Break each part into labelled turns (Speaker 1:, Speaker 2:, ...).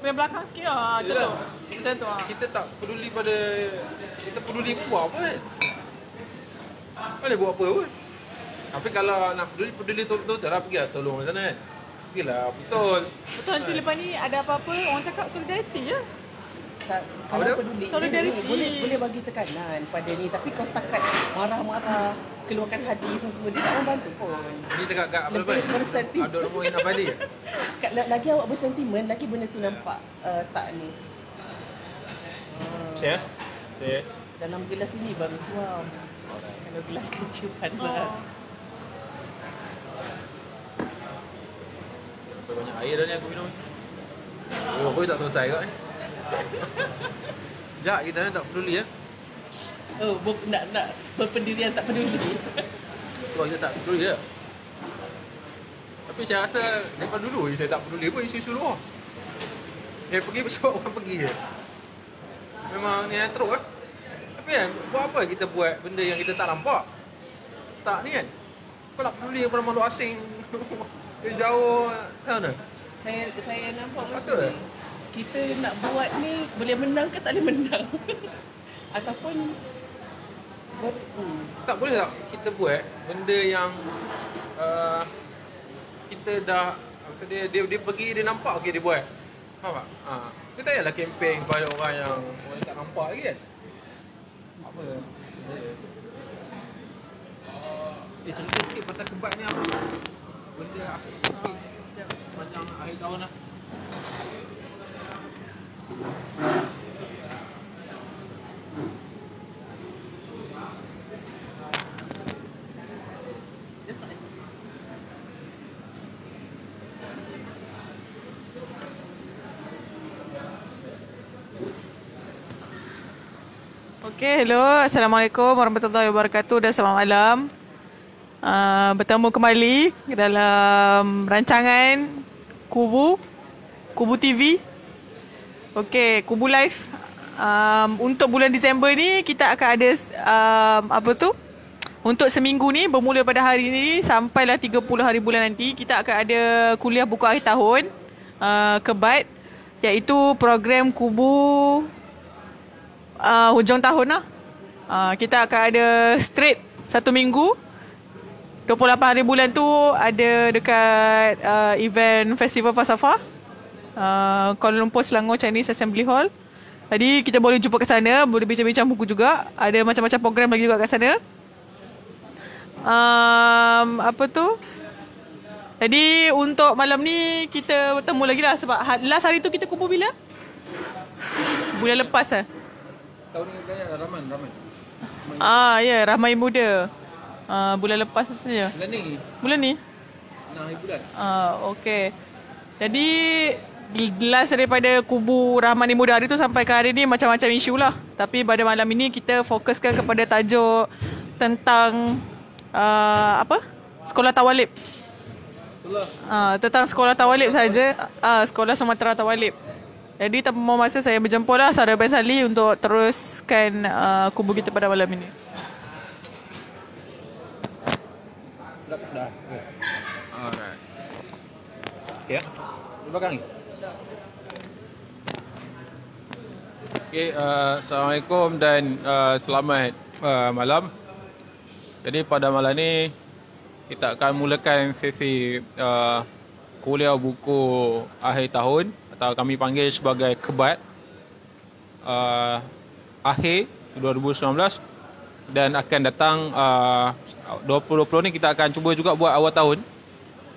Speaker 1: Punya belakang sikit lah. Macam tu. Macam tu.
Speaker 2: Kita tak peduli pada, kita peduli pun buat apa kan. Boleh buat apa pun. Tapi kalau nak peduli betul-betul lah, pergilah tolong macam mana kan. Pergilah betul.
Speaker 1: Betul, nanti lepas ni ada apa-apa orang cakap solidariti je.
Speaker 3: Tak, kalau
Speaker 2: dia?
Speaker 3: peduli
Speaker 1: Solidarity.
Speaker 3: boleh bagi tekanan pada ni, tapi kau setakat marah-marah, keluarkan hadis semua, dia tak membantu pun.
Speaker 2: Dia cakap kat apa
Speaker 3: Lebih bersentimen.
Speaker 2: Abdul Muin Abadi.
Speaker 3: Lagi awak bersentimen, lagi benda tu nampak tak ni.
Speaker 2: Share.
Speaker 3: Dalam gelas ini baru suam. Kalau gelas kaca panas.
Speaker 2: Banyak air dah ni aku minum. Oh, aku tak selesai kat ni. Sekejap, kita ni tak peduli ya.
Speaker 3: Oh, nak berpendirian tak peduli.
Speaker 2: Sebab kita tak peduli ya. Tapi saya rasa daripada dulu saya tak peduli pun isu-isu luar. Pergi sebab orang pergi je. Memang ni yang teruk kan. Tapi kan, buat apa kita buat benda yang kita tak nampak? Tak ni kan. Kau tak peduli pada makhluk asing. Dia jauh, tahu tak?
Speaker 3: Saya nampak
Speaker 2: Betul
Speaker 3: macam ni. Kita nak buat ni boleh menang ke tak boleh menang. Ataupun
Speaker 2: Tak boleh tak kita buat benda yang kita dah, maksudnya dia pergi, dia nampak okey dia buat. Faham tak? Dia tak payahlah kempen kepada orang yang tak nampak lagi kan. Apa? Cerita sikit pasal kebat ni apa? Benda akhir sikit panjang akhir tahun lah.
Speaker 1: Okay, hello. Assalamualaikum warahmatullahi wabarakatuh dan selamat malam. Bertemu kembali dalam rancangan Kubu TV. Okay, Kubu Live. Untuk bulan Disember ni kita akan ada untuk seminggu ni bermula pada hari ni sampailah 30 hari bulan nanti kita akan ada kuliah buku akhir tahun Kebat, iaitu program Kubu hujung tahun lah. Kita akan ada straight 1 minggu. 28 hari bulan tu ada dekat event Festival Falsafah Kuala Lumpur Selangor Chinese Assembly Hall. Jadi kita boleh jumpa ke sana, boleh bincang-bincang buku juga. Ada macam-macam program lagi juga kat sana. Jadi untuk malam ni kita bertemu lagi lah. Sebab last hari tu kita kumpul bila? Bulan lepas lah.
Speaker 2: Tahun ni kaya Rahman.
Speaker 1: Ya, Ramai Muda. Bulan lepas saja. Bulan ni?
Speaker 2: 6 hari bulan.
Speaker 1: Okey. Jadi last daripada kubu Rahmani Muda hari tu sampai ke hari ni macam-macam isu lah. Tapi pada malam ini kita fokuskan kepada tajuk tentang sekolah tawalib. Tentang sekolah tawalib saja. Sekolah Sumatera Tawalib. Jadi tanpa membuang masa, saya berjemput lah Saudara Ben Sali untuk teruskan kubu kita pada malam ini.
Speaker 2: Dah. Alright. Okay ya. Di belakang ni. Okay, Assalamualaikum dan selamat malam. Jadi pada malam ni kita akan mulakan sesi kuliah buku akhir tahun atau kami panggil sebagai Kebat akhir 2019, dan akan datang 2020 ni kita akan cuba juga buat awal tahun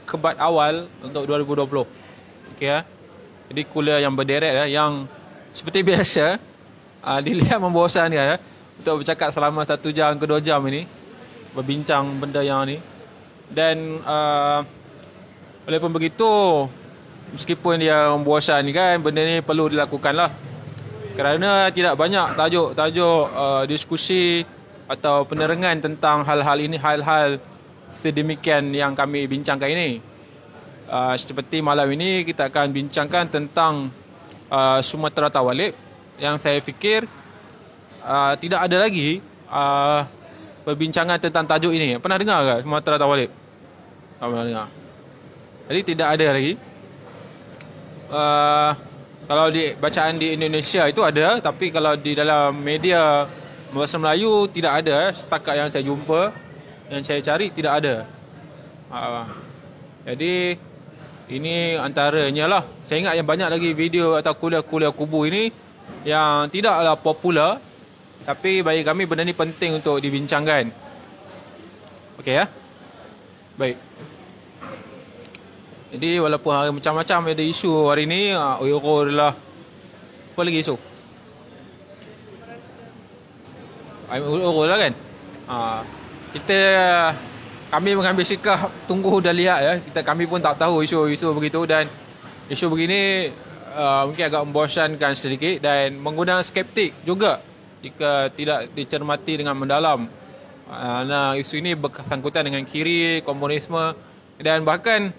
Speaker 2: Kebat awal untuk 2020. Okey ya. Jadi kuliah yang berderet yang seperti biasa dilihat membosankan untuk bercakap selama 1 jam ke 2 jam ini, berbincang benda yang ni. Dan walaupun begitu, meskipun dia membosankan kan, benda ni perlu dilakukan lah. Kerana tidak banyak tajuk-tajuk diskusi atau penerangan tentang hal-hal ini, hal-hal sedemikian yang kami bincangkan ini. Seperti malam ini kita akan bincangkan tentang Sumatera Tawalib, yang saya fikir tidak ada lagi perbincangan tentang tajuk ini. Pernah dengar ke Sumatera Tawalib? Tak pernah dengar. Jadi tidak ada lagi. Kalau di bacaan di Indonesia itu ada, tapi kalau di dalam media bahasa Melayu tidak ada. Setakat yang saya jumpa, yang saya cari tidak ada. Jadi ini antaranya lah. Saya ingat yang banyak lagi video atau kuliah-kuliah kubu ini yang tidaklah popular, tapi bagi kami benda ni penting untuk dibincangkan. Okey ya. Baik. Jadi walaupun hari macam-macam ada isu hari ni, Euro adalah apa lagi isu? Euro lah kan? Kami mengambil sikap tunggu dan lihat ya. Kami pun tak tahu isu-isu begitu, dan isu begini mungkin agak membosankan sedikit dan menggunakan skeptik juga jika tidak dicermati dengan mendalam. Nah, isu ini bersangkutan dengan kiri, komunisme, dan bahkan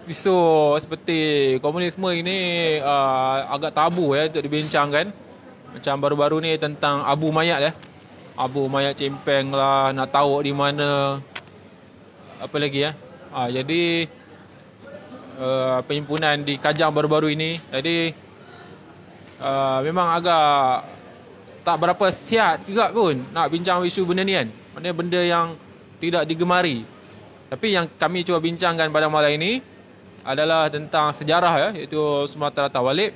Speaker 2: isu seperti komunisme ini agak tabu ya untuk dibincangkan. Macam baru-baru ni tentang abu mayat ya. Abu mayat cimpeng lah, nak tahu di mana, apa lagi ya. Jadi penhimpunan di Kajang baru-baru ini. Jadi memang agak tak berapa sihat juga pun nak bincang isu benda ni kan. Maknanya benda yang tidak digemari. Tapi yang kami cuba bincangkan pada malam ini adalah tentang sejarah ya, iaitu Sumatera Tawalib,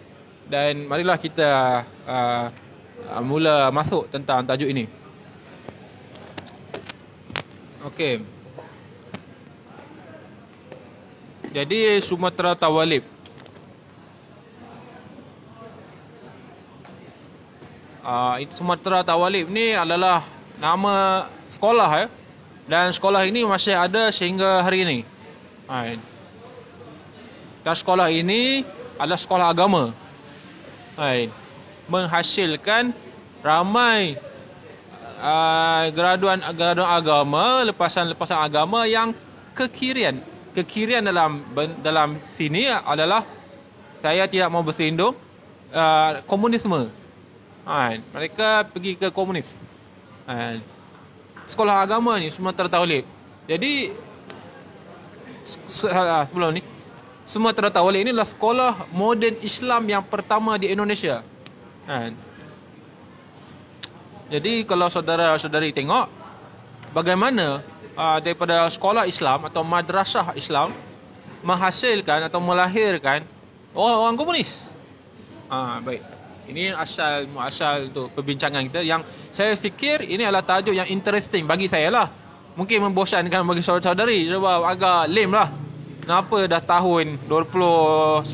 Speaker 2: dan marilah kita mula masuk tentang tajuk ini. Okey. Jadi Sumatera Tawalib. Sumatera Tawalib ni adalah nama sekolah ya. Dan sekolah ini masih ada sehingga hari ini. Dan sekolah ini adalah sekolah agama. Menghasilkan ramai graduan agama, lepasan agama yang kekirian. Kekirian dalam sini adalah, saya tidak mau bersindung, komunisme. Mereka pergi ke komunis. Sekolah agama ni Sumatera Tawalib. Jadi sebelum ni, Sumatera Tawalib ini adalah sekolah moden Islam yang pertama di Indonesia. Jadi kalau saudara-saudari tengok bagaimana daripada sekolah Islam atau madrasah Islam menghasilkan atau melahirkan orang komunis. Baik. Ini asal untuk perbincangan kita, yang saya fikir ini adalah tajuk yang interesting bagi saya lah. Mungkin membosankan bagi saudara-saudari sebab agak lame lah. Kenapa dah tahun 2019,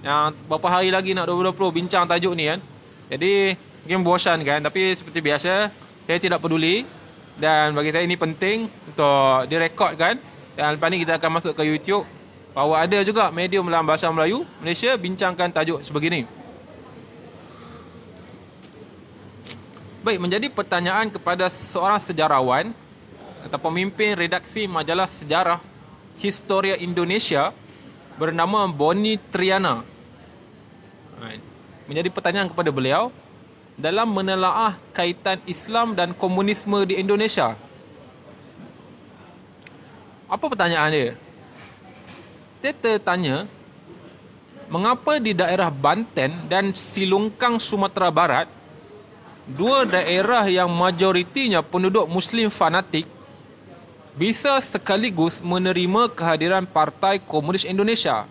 Speaker 2: yang berapa hari lagi nak 2020 bincang tajuk ni kan. Jadi mungkin membosankan, tapi seperti biasa saya tidak peduli, dan bagi saya ini penting untuk direkodkan. Dan lepas ni kita akan masuk ke YouTube, bahawa ada juga medium dalam bahasa Melayu Malaysia bincangkan tajuk sebegini. Baik, menjadi pertanyaan kepada seorang sejarawan atau pemimpin redaksi majalah sejarah Historia Indonesia bernama Boni Triana. Menjadi pertanyaan kepada beliau dalam menelaah kaitan Islam dan komunisme di Indonesia. Apa pertanyaan dia? Dia tertanya, mengapa di daerah Banten dan Silungkang Sumatera Barat, dua daerah yang majoritinya penduduk Muslim fanatik, bisa sekaligus menerima kehadiran Partai Komunis Indonesia?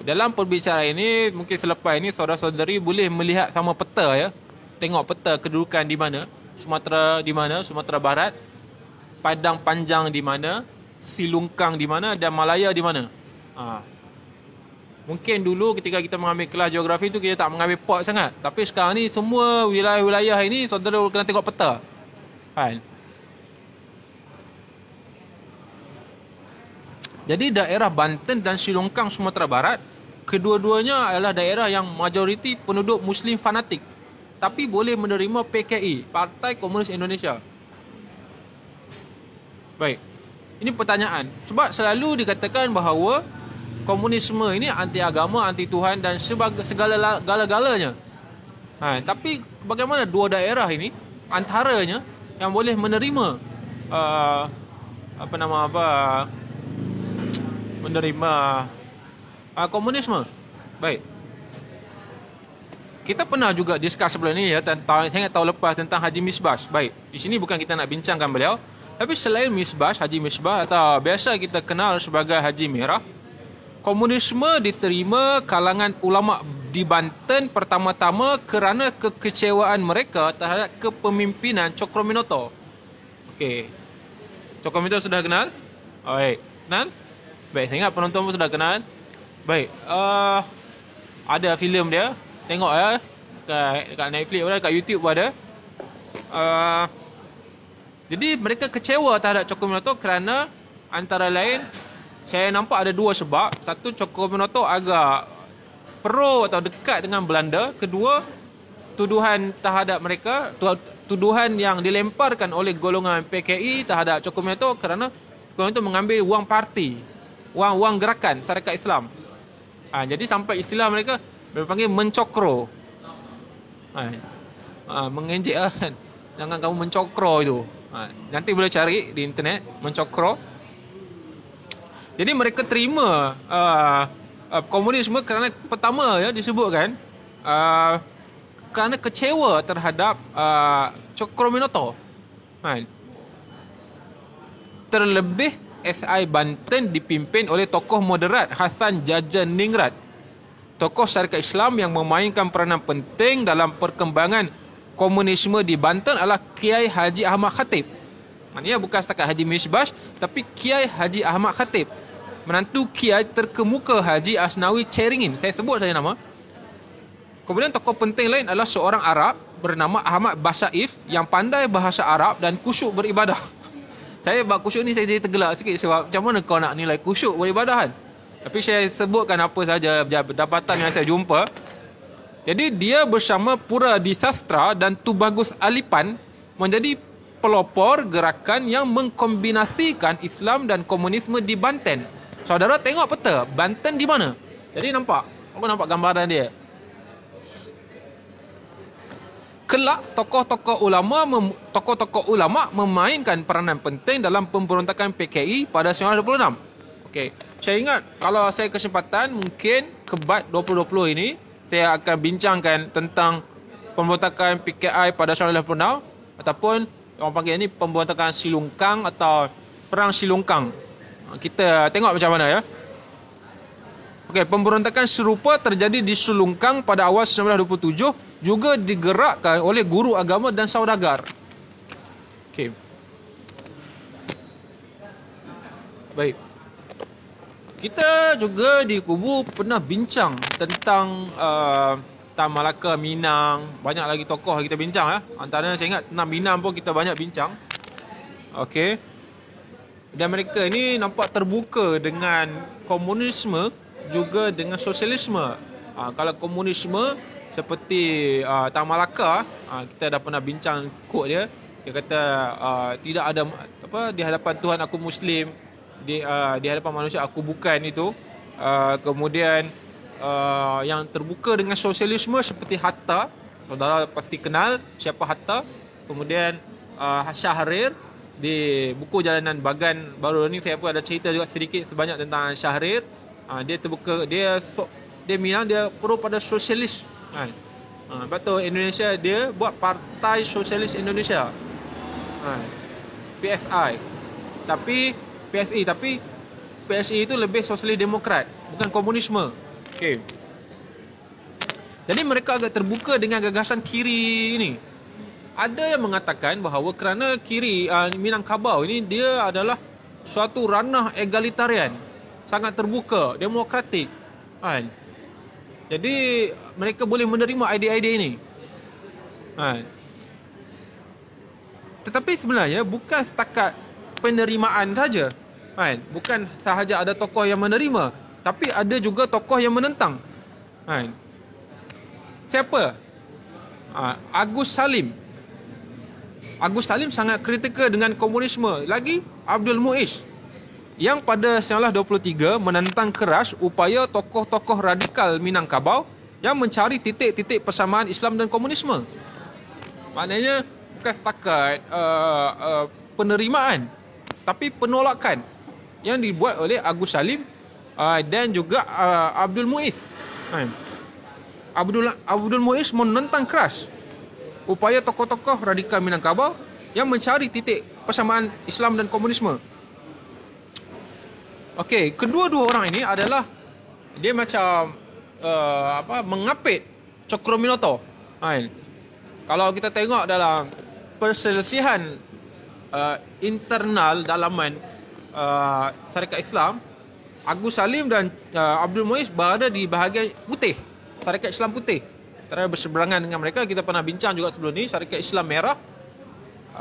Speaker 2: Dalam perbicaraan ini, mungkin selepas ini saudara-saudari boleh melihat sama peta ya. Tengok peta kedudukan di mana, Sumatera di mana, Sumatera Barat, Padang Panjang di mana, Silungkang di mana, dan Malaya di mana. Mungkin dulu ketika kita mengambil kelas geografi tu kita tak mengambil port sangat. Tapi sekarang ni semua wilayah-wilayah ini saudara kena tengok peta. Jadi daerah Banten dan Silungkang Sumatera Barat, kedua-duanya adalah daerah yang majoriti penduduk Muslim fanatik, tapi boleh menerima PKI, Partai Komunis Indonesia. Baik, ini pertanyaan. Sebab selalu dikatakan bahawa komunisme ini anti agama, anti Tuhan dan segala-galanya. Tapi bagaimana dua daerah ini antaranya yang boleh menerima menerima komunisme. Baik. Kita pernah juga discuss sebelum ni ya tentang saya ingat tahun lepas tentang Haji Misbah. Baik. Di sini bukan kita nak bincangkan beliau, tapi selain Misbah, Haji Misbah atau biasa kita kenal sebagai Haji Merah, komunisme diterima kalangan ulama di Banten pertama-tama kerana kekecewaan mereka terhadap kepemimpinan Cokroaminoto. Okey. Cokroaminoto sudah kenal? Baik. Kenal? Baik, saya ingat penonton pun sudah kenal. Baik. Ada filem dia. Tengok ya. Dekat Netflix pun ada, dekat YouTube pun ada. Jadi mereka kecewa terhadap Cokroaminoto kerana antara lain saya nampak ada dua sebab. Satu, Cokroaminoto agak pro atau dekat dengan Belanda. Kedua, tuduhan terhadap mereka, tuduhan yang dilemparkan oleh golongan PKI terhadap Cokroaminoto kerana Cokroaminoto mengambil wang parti, wang gerakan syarikat Islam. Jadi sampai istilah mereka panggil mencokro. Mengenjek lah kan. Jangan kamu mencokro itu. Nanti boleh cari di internet, mencokro. Jadi mereka terima komunisme kerana pertama ya disebutkan kerana kecewa terhadap Cokroaminoto. Terlebih SI Banten dipimpin oleh tokoh moderat Hasan Jajaningrat, tokoh syarikat Islam yang memainkan peranan penting dalam perkembangan komunisme di Banten adalah Kiai Haji Ahmad Khatib. Maknanya bukan setakat Haji Misbah, tapi Kiai Haji Ahmad Khatib, menantu Kiai terkemuka Haji Asnawi Ceringin. Saya sebut saja nama. Kemudian tokoh penting lain adalah seorang Arab bernama Ahmad Basaif yang pandai bahasa Arab dan kusyuk beribadah. Saya bab kusyuk ni saya jadi tergelak sikit sebab macam mana kau nak nilai kusyuk beribadah kan? Tapi saya sebutkan apa saja dapatan yang saya jumpa. Jadi dia bersama Pura Disastra dan Tubagus Alipan menjadi pelopor gerakan yang mengkombinasikan Islam dan komunisme di Banten. Saudara tengok peta, Banten di mana? Jadi nampak? Apa nampak gambaran dia? Kelak tokoh-tokoh ulama memainkan peranan penting dalam pemberontakan PKI pada 1926. Okey. Saya ingat kalau saya kesempatan mungkin Kebat 2020 ini saya akan bincangkan tentang pemberontakan PKI pada 1926 ataupun orang panggil ni pemberontakan Silungkang atau Perang Silungkang. Kita tengok macam mana ya. Okey, pemberontakan serupa terjadi di Silungkang pada awal 1927 juga digerakkan oleh guru agama dan saudagar. Okey. Baik. Kita juga di Kubu pernah bincang tentang Tan Malaka, Minang. Banyak lagi tokoh kita bincang ya. Antaranya saya ingat tentang Minang pun kita banyak bincang. Okey. Dan mereka ini nampak terbuka dengan komunisme juga dengan sosialisme. Kalau komunisme seperti Tan Malaka, kita dah pernah bincang quote dia. Dia kata tidak ada di hadapan Tuhan aku Muslim, di hadapan manusia aku bukan itu. Kemudian yang terbuka dengan sosialisme seperti Hatta, saudara pasti kenal siapa Hatta. Kemudian Syahrir, di buku Jalanan Bagan baru ni saya pun ada cerita juga sedikit sebanyak tentang Syahrir. Dia terbuka, dia bilang dia pro pada sosialis. Lepas tu Indonesia dia buat Partai Sosialis Indonesia, PSI. Tapi PSI itu lebih sosialis demokrat, bukan komunisme. Okey. Jadi mereka agak terbuka dengan gagasan kiri ini. Ada yang mengatakan bahawa kerana kiri Minangkabau ini dia adalah suatu ranah egalitarian, sangat terbuka, demokratik. Jadi mereka boleh menerima idea-idea ini. Tetapi sebenarnya bukan setakat penerimaan saja. Bukan sahaja ada tokoh yang menerima, tapi ada juga tokoh yang menentang. Siapa? Agus Salim. Agus Salim sangat kritikal dengan komunisme. Lagi Abdul Muiz yang pada 1923 menentang keras upaya tokoh-tokoh radikal Minangkabau yang mencari titik-titik persamaan Islam dan komunisme. Maknanya bukan setakat penerimaan, tapi penolakan yang dibuat oleh Agus Salim Dan juga Abdul Muiz. Abdul Muiz menentang keras upaya tokoh-tokoh radikal Minangkabau yang mencari titik persamaan Islam dan komunisme. Okey, kedua-dua orang ini adalah dia macam mengapit Cokroaminoto. Kalau kita tengok dalam perselisihan internal dalaman Syarikat Islam, Agus Salim dan Abdul Muiz berada di bahagian putih, Syarikat Islam putih. Antara berseberangan dengan mereka, kita pernah bincang juga sebelum ni, Syarikat Islam merah,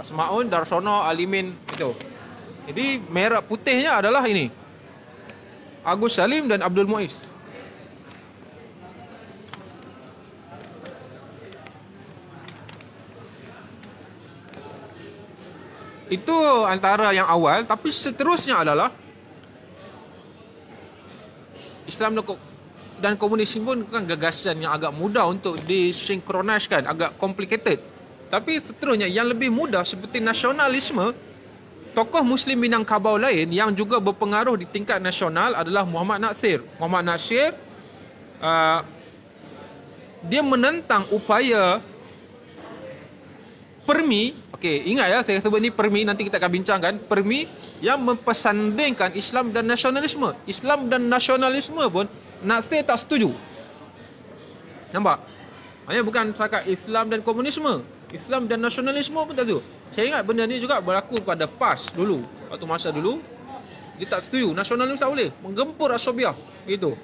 Speaker 2: Semaun, Darsono, Alimin itu. Jadi merah putihnya adalah ini, Agus Salim dan Abdul Muiz. Itu antara yang awal, tapi seterusnya adalah Islam dan komunisme pun kan gagasan yang agak mudah untuk disinkroniskan, agak complicated. Tapi seterusnya yang lebih mudah seperti nasionalisme, tokoh Muslim Minangkabau lain yang juga berpengaruh di tingkat nasional adalah Muhammad Nasir. Muhammad Nasir dia menentang upaya Permi. Okey, ingat ya, saya sebut ni Permi, nanti kita akan bincangkan. Permi yang mempersandingkan Islam dan nasionalisme. Islam dan nasionalisme pun Nasir tak setuju. Nampak? Maksudnya bukan setakat Islam dan komunisme, Islam dan nasionalisme pun tak setuju. Saya ingat benda ni juga berlaku pada PAS dulu. Waktu masa dulu, dia tak setuju. Nasionalisme tak boleh. Menggempur Asobiah. Gitu.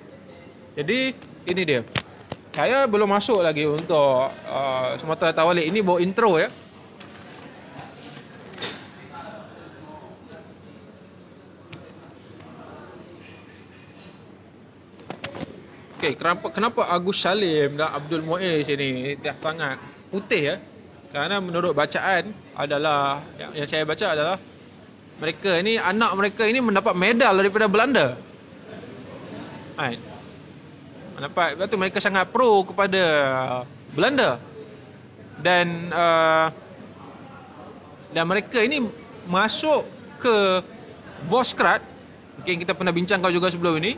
Speaker 2: Jadi, ini dia. Saya belum masuk lagi untuk Sumatera Tawalik. Ini bawa intro ya. Okay, kenapa Agus Salim dan Abdul Muiz ini dah sangat putih ya? Kerana menurut bacaan adalah yang saya baca adalah mereka ini, anak mereka ini mendapat medal daripada Belanda. Mendapat, lepas tu mereka sangat pro kepada Belanda. Dan mereka ini masuk ke Voskrad. Mungkin kita pernah bincang kau juga sebelum ini,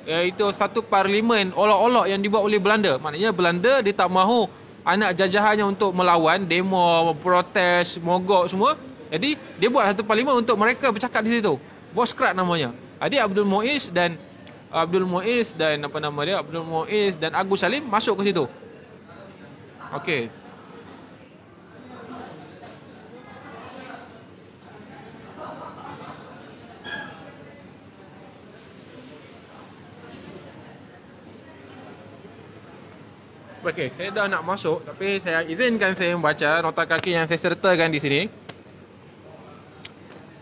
Speaker 2: iaitu satu parlimen olok-olok yang dibuat oleh Belanda. Maknanya Belanda dia tak mahu anak jajahannya untuk melawan, demo, protes, mogok semua. Jadi dia buat satu parlimen untuk mereka bercakap di situ. Voskrad namanya. Jadi Abdul Muiz dan Abdul Muiz dan Agus Salim masuk ke situ. Okey. Okey, saya dah nak masuk, tapi saya izinkan saya membaca nota kaki yang saya sertakan di sini.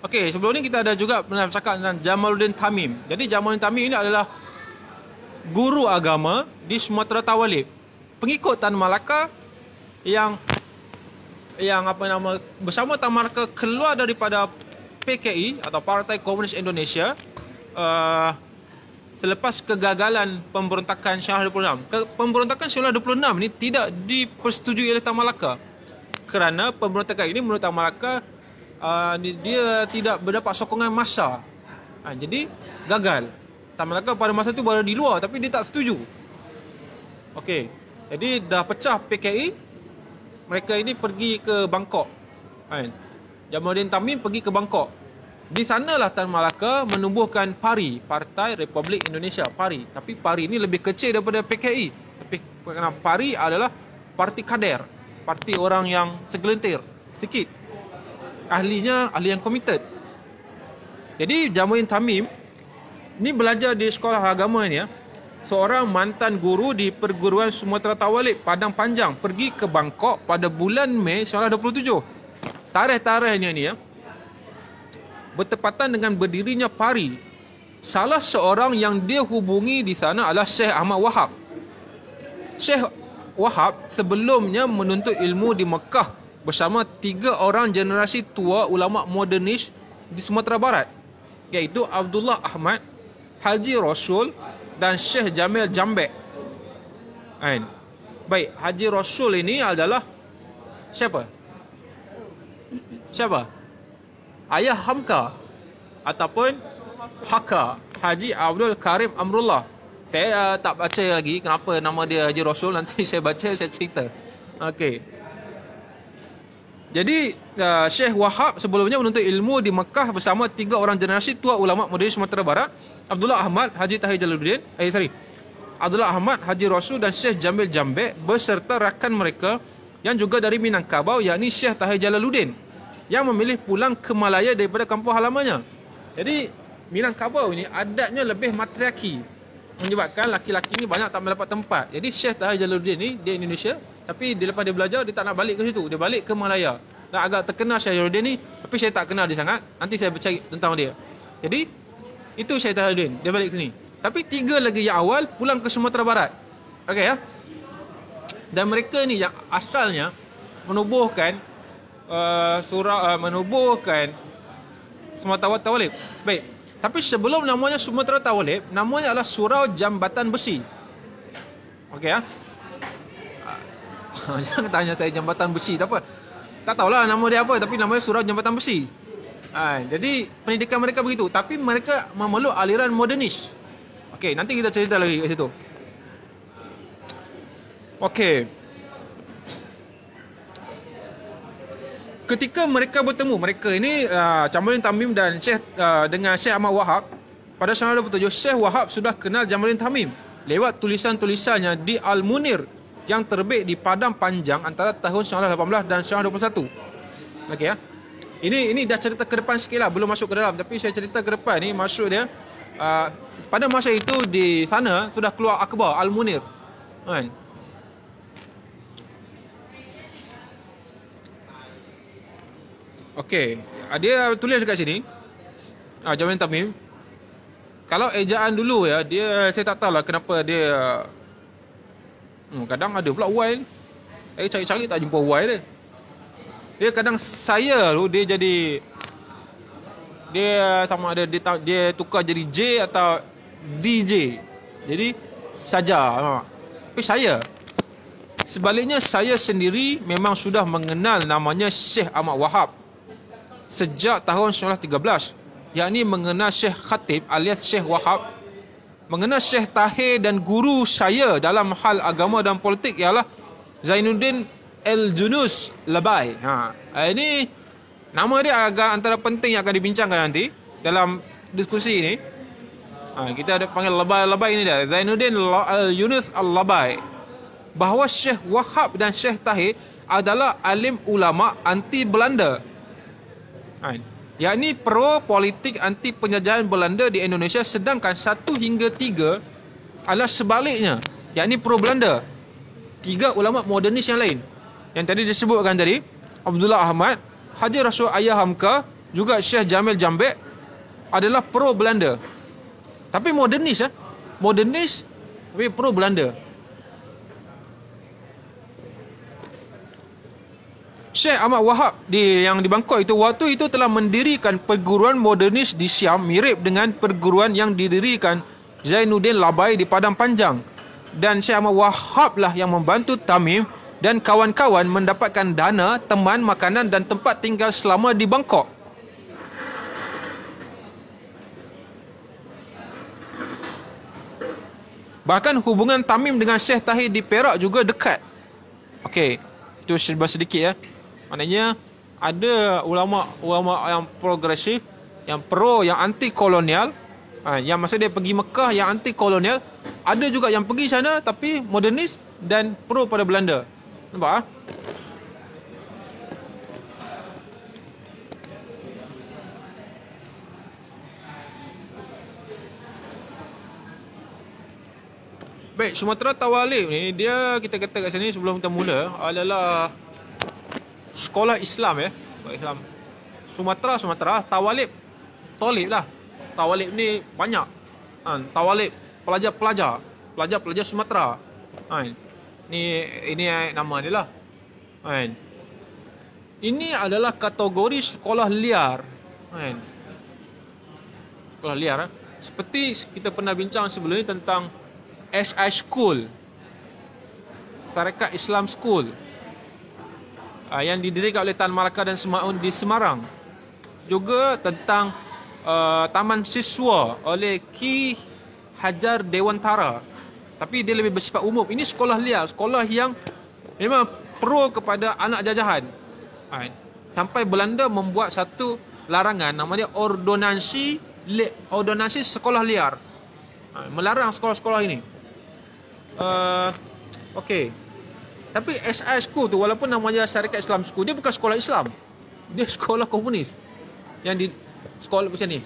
Speaker 2: Okey, sebelum ni kita ada juga pernah bercakap tentang Jamaluddin Tamim. Jadi Jamaluddin Tamim ini adalah guru agama di Sumatera Tawalik, pengikut Tan Malaka yang bersama Tan Malaka keluar daripada PKI atau Partai Komunis Indonesia selepas kegagalan pemberontakan Syarah 26. Pemberontakan Syarah 26 ini tidak dipersetujui oleh Tan Malaka. Kerana pemberontakan ini menurut Tan Malaka dia tidak berdapat sokongan massa. Jadi gagal. Tan Malaka pada masa itu berada di luar tapi dia tak setuju. Okey. Jadi dah pecah PKI. Mereka ini pergi ke Bangkok. Jamaluddin Tamim pergi ke Bangkok. Di sanalah Tan Malaka menubuhkan PARI, Partai Republik Indonesia, PARI. Tapi PARI ini lebih kecil daripada PKI. Tapi kerana PARI adalah parti kader, parti orang yang segelintir, sikit. Ahlinya ahli yang komited. Jadi Jamaluddin Tamim ni belajar di sekolah agama ni ya. Seorang mantan guru di perguruan Sumatera Tawalik Padang Panjang pergi ke Bangkok pada bulan Mei 1927. Tarikh-tarikhnya ni ya, bertepatan dengan berdirinya PARI. Salah seorang yang dia hubungi di sana adalah Syekh Ahmad Wahab. Syekh Wahab sebelumnya menuntut ilmu di Mekah bersama 3 orang generasi tua ulama modernis di Sumatera Barat, iaitu Abdullah Ahmad, Haji Rasul dan Syekh Jamil Jambek. Baik, Haji Rasul ini adalah siapa? Ayah Hamka ataupun Haka. Haji Abdul Karim Amrullah. Saya tak baca lagi kenapa nama dia Haji Rasul, nanti saya baca, saya cerita. Okey. Jadi Syekh Wahab sebelumnya menuntut ilmu di Mekah bersama 3 orang generasi tua ulama Modernis Sumatera Barat, Abdullah Ahmad, Haji Tahir Jalaluddin, Abdullah Ahmad, Haji Rasul dan Syekh Jamil Jambek beserta rakan mereka yang juga dari Minangkabau, yakni Syekh Tahir Jalaluddin, yang memilih pulang ke Malaya daripada kampung halamannya. Jadi Minangkabau ini adatnya lebih matriarki, menyebabkan laki-laki ni banyak tak mendapat tempat. Jadi Syekh Tahir Jalaluddin ni dia Indonesia, tapi lepas dia belajar dia tak nak balik ke situ, dia balik ke Malaya. Dah agak terkenal Syekh Jalaluddin ni, tapi saya tak kenal dia sangat. Nanti saya bercari tentang dia. Jadi itu Syekh Tahir Jalaluddin, dia balik ke sini. Tapi 3 lagi yang awal pulang ke Sumatera Barat. Okey ya. Dan mereka ni yang asalnya menubuhkan menubuhkan Sumatera Tawalib. Baik. Tapi sebelum namanya Sumatera Tawalib, namanya adalah Surau Jambatan Besi. Okey ya. Jangan tanya saya Jambatan Besi tak apa. Tak tahulah nama dia apa, tapi namanya Surau Jambatan Besi. Jadi pendidikan mereka begitu, tapi mereka memeluk aliran modernis. Okey, nanti kita cerita lagi kat situ. Okey. Ketika mereka bertemu, mereka ini Jamaluddin Tamim dan Syekh dengan Syekh Ahmad Wahab, pada 1927 Syekh Wahab sudah kenal Jamaluddin Tamim lewat tulisan-tulisannya di Al-Munir yang terbit di Padang Panjang antara tahun 1918 dan 1921. Okey ya. Ini dah cerita ke depan sikitlah, belum masuk ke dalam, tapi saya cerita ke depan ni maksud dia pada masa itu di sana sudah keluar akhbar Al-Munir. Kan? Okey, dia tulis dekat sini. Jamaluddin Tamim. Kalau ejaan dulu ya, dia saya tak tahulah kenapa dia kadang ada pula Y ni. Saya cari-cari tak jumpa Y dia. Dia kadang saya tu dia jadi dia sama ada dia tukar jadi J atau DJ. Jadi saja. Tapi saya sebaliknya, saya sendiri memang sudah mengenal namanya Syekh Ahmad Wahab sejak tahun 1913, yakni mengenal Syekh Khatib alias Syekh Wahab, mengenal Syekh Tahir, dan guru saya dalam hal agama dan politik ialah Zainuddin Al-Junus Labai. Ini nama dia agak antara penting yang akan dibincangkan nanti dalam diskusi ini. Kita ada panggil Labai ini dia, Zainuddin Al-Yunus Al-Labai. Bahawa Syekh Wahab dan Syekh Tahir adalah alim ulama anti Belanda, yakni pro politik anti penjajahan Belanda di Indonesia, sedangkan 1 hingga 3 adalah sebaliknya, yakni pro Belanda. 3 ulama modernis yang lain yang tadi disebutkan tadi, Abdullah Ahmad, Haji Rasul Ayah Hamka, juga Syekh Jamil Jambek adalah pro Belanda. Tapi modernis modernis tapi pro Belanda. Syekh Ahmad Wahab yang di Bangkok itu waktu itu telah mendirikan perguruan modernis di Siam mirip dengan perguruan yang didirikan Zainuddin Labai di Padang Panjang, dan Syekh Ahmad Wahab lah yang membantu Tamim dan kawan-kawan mendapatkan dana, teman, makanan dan tempat tinggal selama di Bangkok. Bahkan hubungan Tamim dengan Syekh Tahir di Perak juga dekat. Okey, itu sedikit ya. Maknanya ada ulama-ulama yang progresif, yang pro, yang anti kolonial, yang masa dia pergi Mekah yang anti kolonial. Ada juga yang pergi sana tapi modernis dan pro pada Belanda. Nampak Baik, Sumatera Tawalib ni dia, kita kata kat sini sebelum kita mula, adalah sekolah Islam ya. Sekolah Islam. Sumatera, Tawalib. Tolib lah. Tawalib ni banyak. Tawalib pelajar Sumatera. Ini nama dia lah. Ini adalah kategori sekolah liar. Sekolah liar. Seperti kita pernah bincang sebelum ini tentang SI School, Syarikat Islam School, yang didirikan oleh Tan Malaka dan Semaun di Semarang. Juga tentang Taman Siswa oleh Ki Hajar Dewantara. Tapi dia lebih bersifat umum. Ini sekolah liar, sekolah yang memang pro kepada anak jajahan. Sampai Belanda membuat satu larangan namanya ordonansi sekolah liar. Melarang sekolah-sekolah ini. Okey. Tapi SI School tu walaupun namanya Syarikat Islam School, dia bukan sekolah Islam. Dia sekolah komunis. Yang di sekolah macam ni.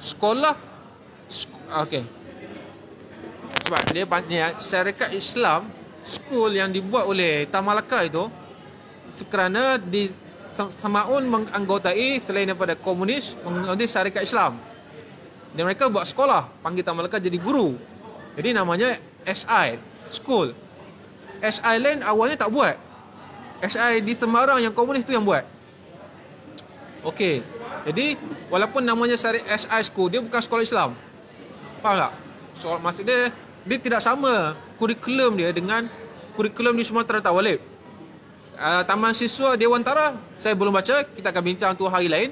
Speaker 2: Sekolah okey. Sebab dia banyak Syarikat Islam School yang dibuat oleh Tan Malaka itu kerana di Samaun menganggotai selain daripada komunis menganggotai Syarikat Islam. Dan mereka buat sekolah, panggil Tan Malaka jadi guru. Jadi namanya SI School. SI lain awalnya tak buat. SI di Semarang yang komunis tu yang buat. Okey. Jadi walaupun namanya SI School, dia bukan sekolah Islam. Faham tak? Soal maksud dia tidak sama kurikulum dia dengan kurikulum di Sumatera Tawalib. Taman Siswa Dewantara saya belum baca, kita akan bincang tu hari lain.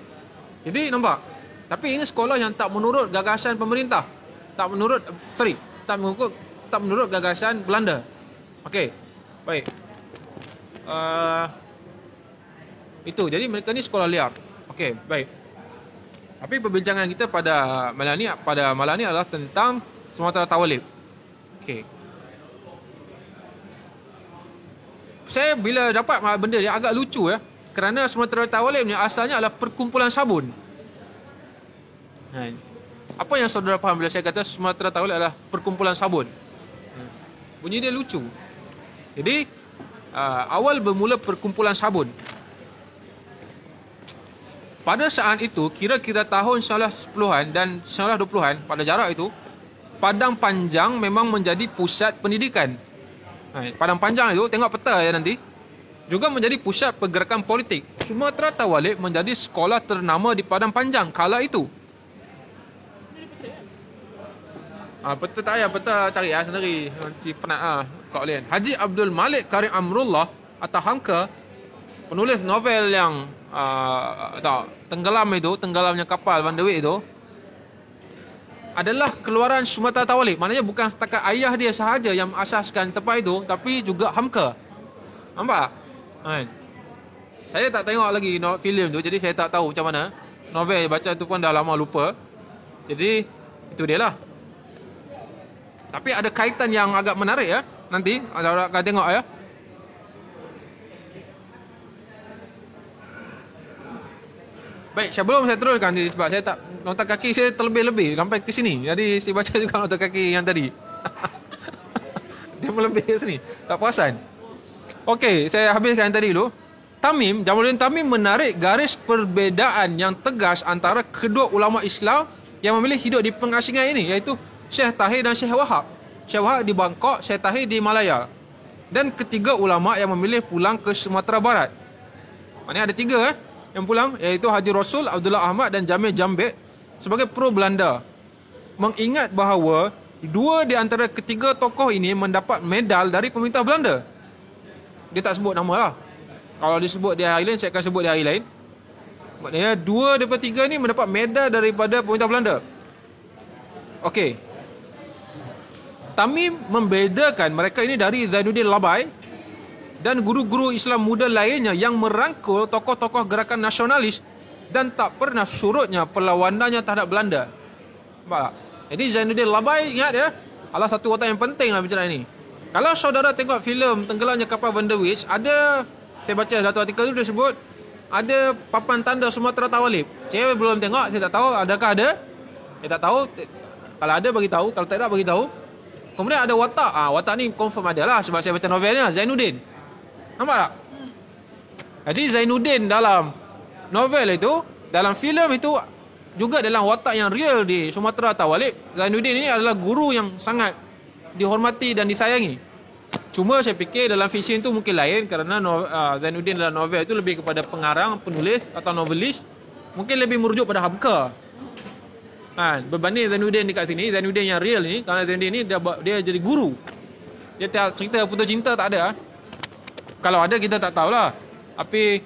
Speaker 2: Jadi nampak. Tapi ini sekolah yang tak menurut gagasan pemerintah. Tak menurut gagasan Belanda. Okey. Baik. Itu. Jadi mereka ni sekolah liar. Okey, baik. Tapi perbincangan kita pada malam ni adalah tentang Sumatera Tawalib. Okey. Saya bila dapat benda yang agak lucu kerana Sumatera Tawalib ni asalnya adalah perkumpulan sabun. Apa yang saudara faham bila saya kata Sumatera Tawalib adalah perkumpulan sabun? Bunyi dia lucu. Jadi awal bermula perkumpulan sabun. Pada saat itu kira-kira tahun 1910-an dan 1920-an, pada jarak itu Padang Panjang memang menjadi pusat pendidikan. Padang Panjang itu, tengok peta ya nanti, juga menjadi pusat pergerakan politik. Sumatera Tawalib menjadi sekolah ternama di Padang Panjang kala itu. Peta tak payah, peta cari sendiri. Nanti penat kau lihat. Haji Abdul Malik Karim Amrullah atau Hamka, penulis novel yang tenggelamnya kapal Van der Wijk itu, adalah keluaran Sumatera Tawalib. Maknanya bukan setakat ayah dia sahaja yang asaskan tempat itu, tapi juga Hamka. Nampak? Saya tak tengok lagi filem tu, jadi saya tak tahu macam mana. Novel baca tu pun dah lama lupa. Jadi itu dia lah. Tapi ada kaitan yang agak menarik nanti anda akan tengok Baik, sebelum saya teruskan tadi, sebab saya tak, nota kaki saya terlebih-lebih sampai ke sini. Jadi saya baca juga nota kaki yang tadi. Dia melebih ke sini. Tak perasan. Okey, saya habiskan tadi dulu. Jamaluddin Tamim menarik garis perbezaan yang tegas antara kedua ulama Islam yang memilih hidup di pengasingan ini, iaitu Syekh Tahir dan Syekh Wahab. Syekh Wahab di Bangkok, Syekh Tahir di Malaya. Dan ketiga ulama yang memilih pulang ke Sumatera Barat. Maknanya ada tiga yang pulang, iaitu Haji Rasul, Abdullah Ahmad dan Jamil Jambek sebagai pro Belanda. Mengingat bahawa dua di antara ketiga tokoh ini mendapat medal dari pemerintah Belanda. Dia tak sebut nama lah. Kalau disebut di hari lain, saya akan sebut di hari lain. Maknanya dua daripada tiga ni mendapat medal daripada pemerintah Belanda. Okey. Tamim membedakan mereka ini dari Zainuddin Labai dan guru-guru Islam muda lainnya yang merangkul tokoh-tokoh gerakan nasionalis dan tak pernah surutnya perlawanannya terhadap Belanda. Nampak tak? Jadi Zainuddin Labai, ingat adalah satu watak yang penting dalam bicara ini. Kalau saudara tengok filem Tenggelamnya Kapal Van der Wijk, ada, saya baca satu artikel itu dia sebut, ada papan tanda Sumatera Tawalib. Saya belum tengok, saya tak tahu adakah ada. Saya tak tahu. Kalau ada bagi tahu, kalau tak ada bagi tahu. Kemudian ada watak. Watak ni confirm ada lah sebab saya baca novelnya, Zainuddin. Nampak tak? Jadi Zainuddin dalam novel itu, dalam filem itu, juga dalam watak yang real di Sumatera Tawalib, Zainuddin ini adalah guru yang sangat dihormati dan disayangi. Cuma saya fikir dalam fiksyen itu mungkin lain, kerana Zainuddin dalam novel itu lebih kepada pengarang, penulis atau novelis. Mungkin lebih merujuk pada Hamka. Berbanding Zainuddin dekat sini, Zainuddin yang real ni, kerana Zainuddin ni dia jadi guru. Dia cerita putus cinta tak ada. Kalau ada kita tak tahulah. Tapi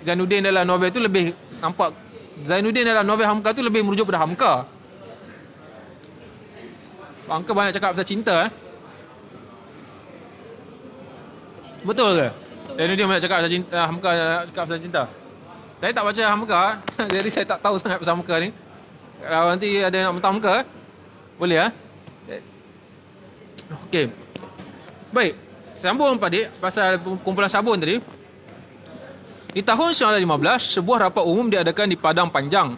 Speaker 2: Zainuddin dalam novel tu lebih nampak Zainuddin dalam novel Hamka tu lebih merujuk pada Hamka. Hamka banyak cakap pasal cinta. Betul ke? Zainuddin banyak cakap pasal cinta, Hamka cakap pasal cinta. Saya tak baca Hamka, jadi saya tak tahu sangat pasal Hamka ni. Kalau nanti ada yang nak mentang Hamka, boleh ya? Okey. Baik. Sambung Pak Dik pasal kumpulan sabun tadi. Di tahun 1915, sebuah rapat umum diadakan di Padang Panjang.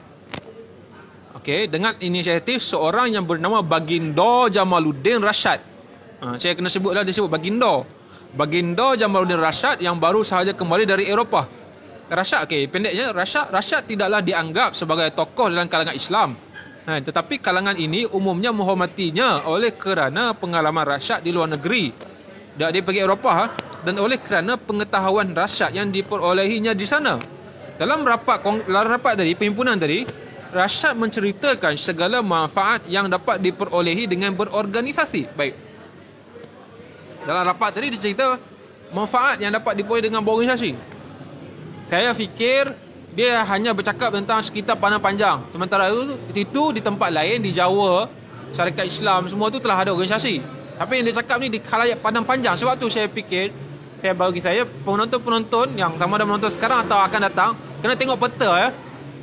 Speaker 2: Okey, dengan inisiatif seorang yang bernama Baginda Jamaluddin Rashad. Saya kena sebutlah, dia sebut Baginda. Baginda Jamaluddin Rashad yang baru sahaja kembali dari Eropah. Rashad, okey, pendeknya Rashad tidaklah dianggap sebagai tokoh dalam kalangan Islam. Tetapi kalangan ini umumnya menghormatinya oleh kerana pengalaman Rashad di luar negeri. Dia pergi Eropah dan oleh kerana pengetahuan Rashad yang diperolehinya di sana. Dalam rapat tadi, perhimpunan tadi, Rashad menceritakan segala manfaat yang dapat diperolehi dengan berorganisasi. Baik. Dalam rapat tadi dia cerita manfaat yang dapat diperolehi dengan berorganisasi. Saya fikir dia hanya bercakap tentang sekitar Padang Panjang. Sementara itu di tempat lain di Jawa, syarikat Islam semua tu telah ada organisasi. Tapi yang dia cakap ni di khalayak Padang Panjang. Sebab tu saya fikir, bagi saya penonton-penonton yang sama ada menonton sekarang atau akan datang kena tengok peta ya.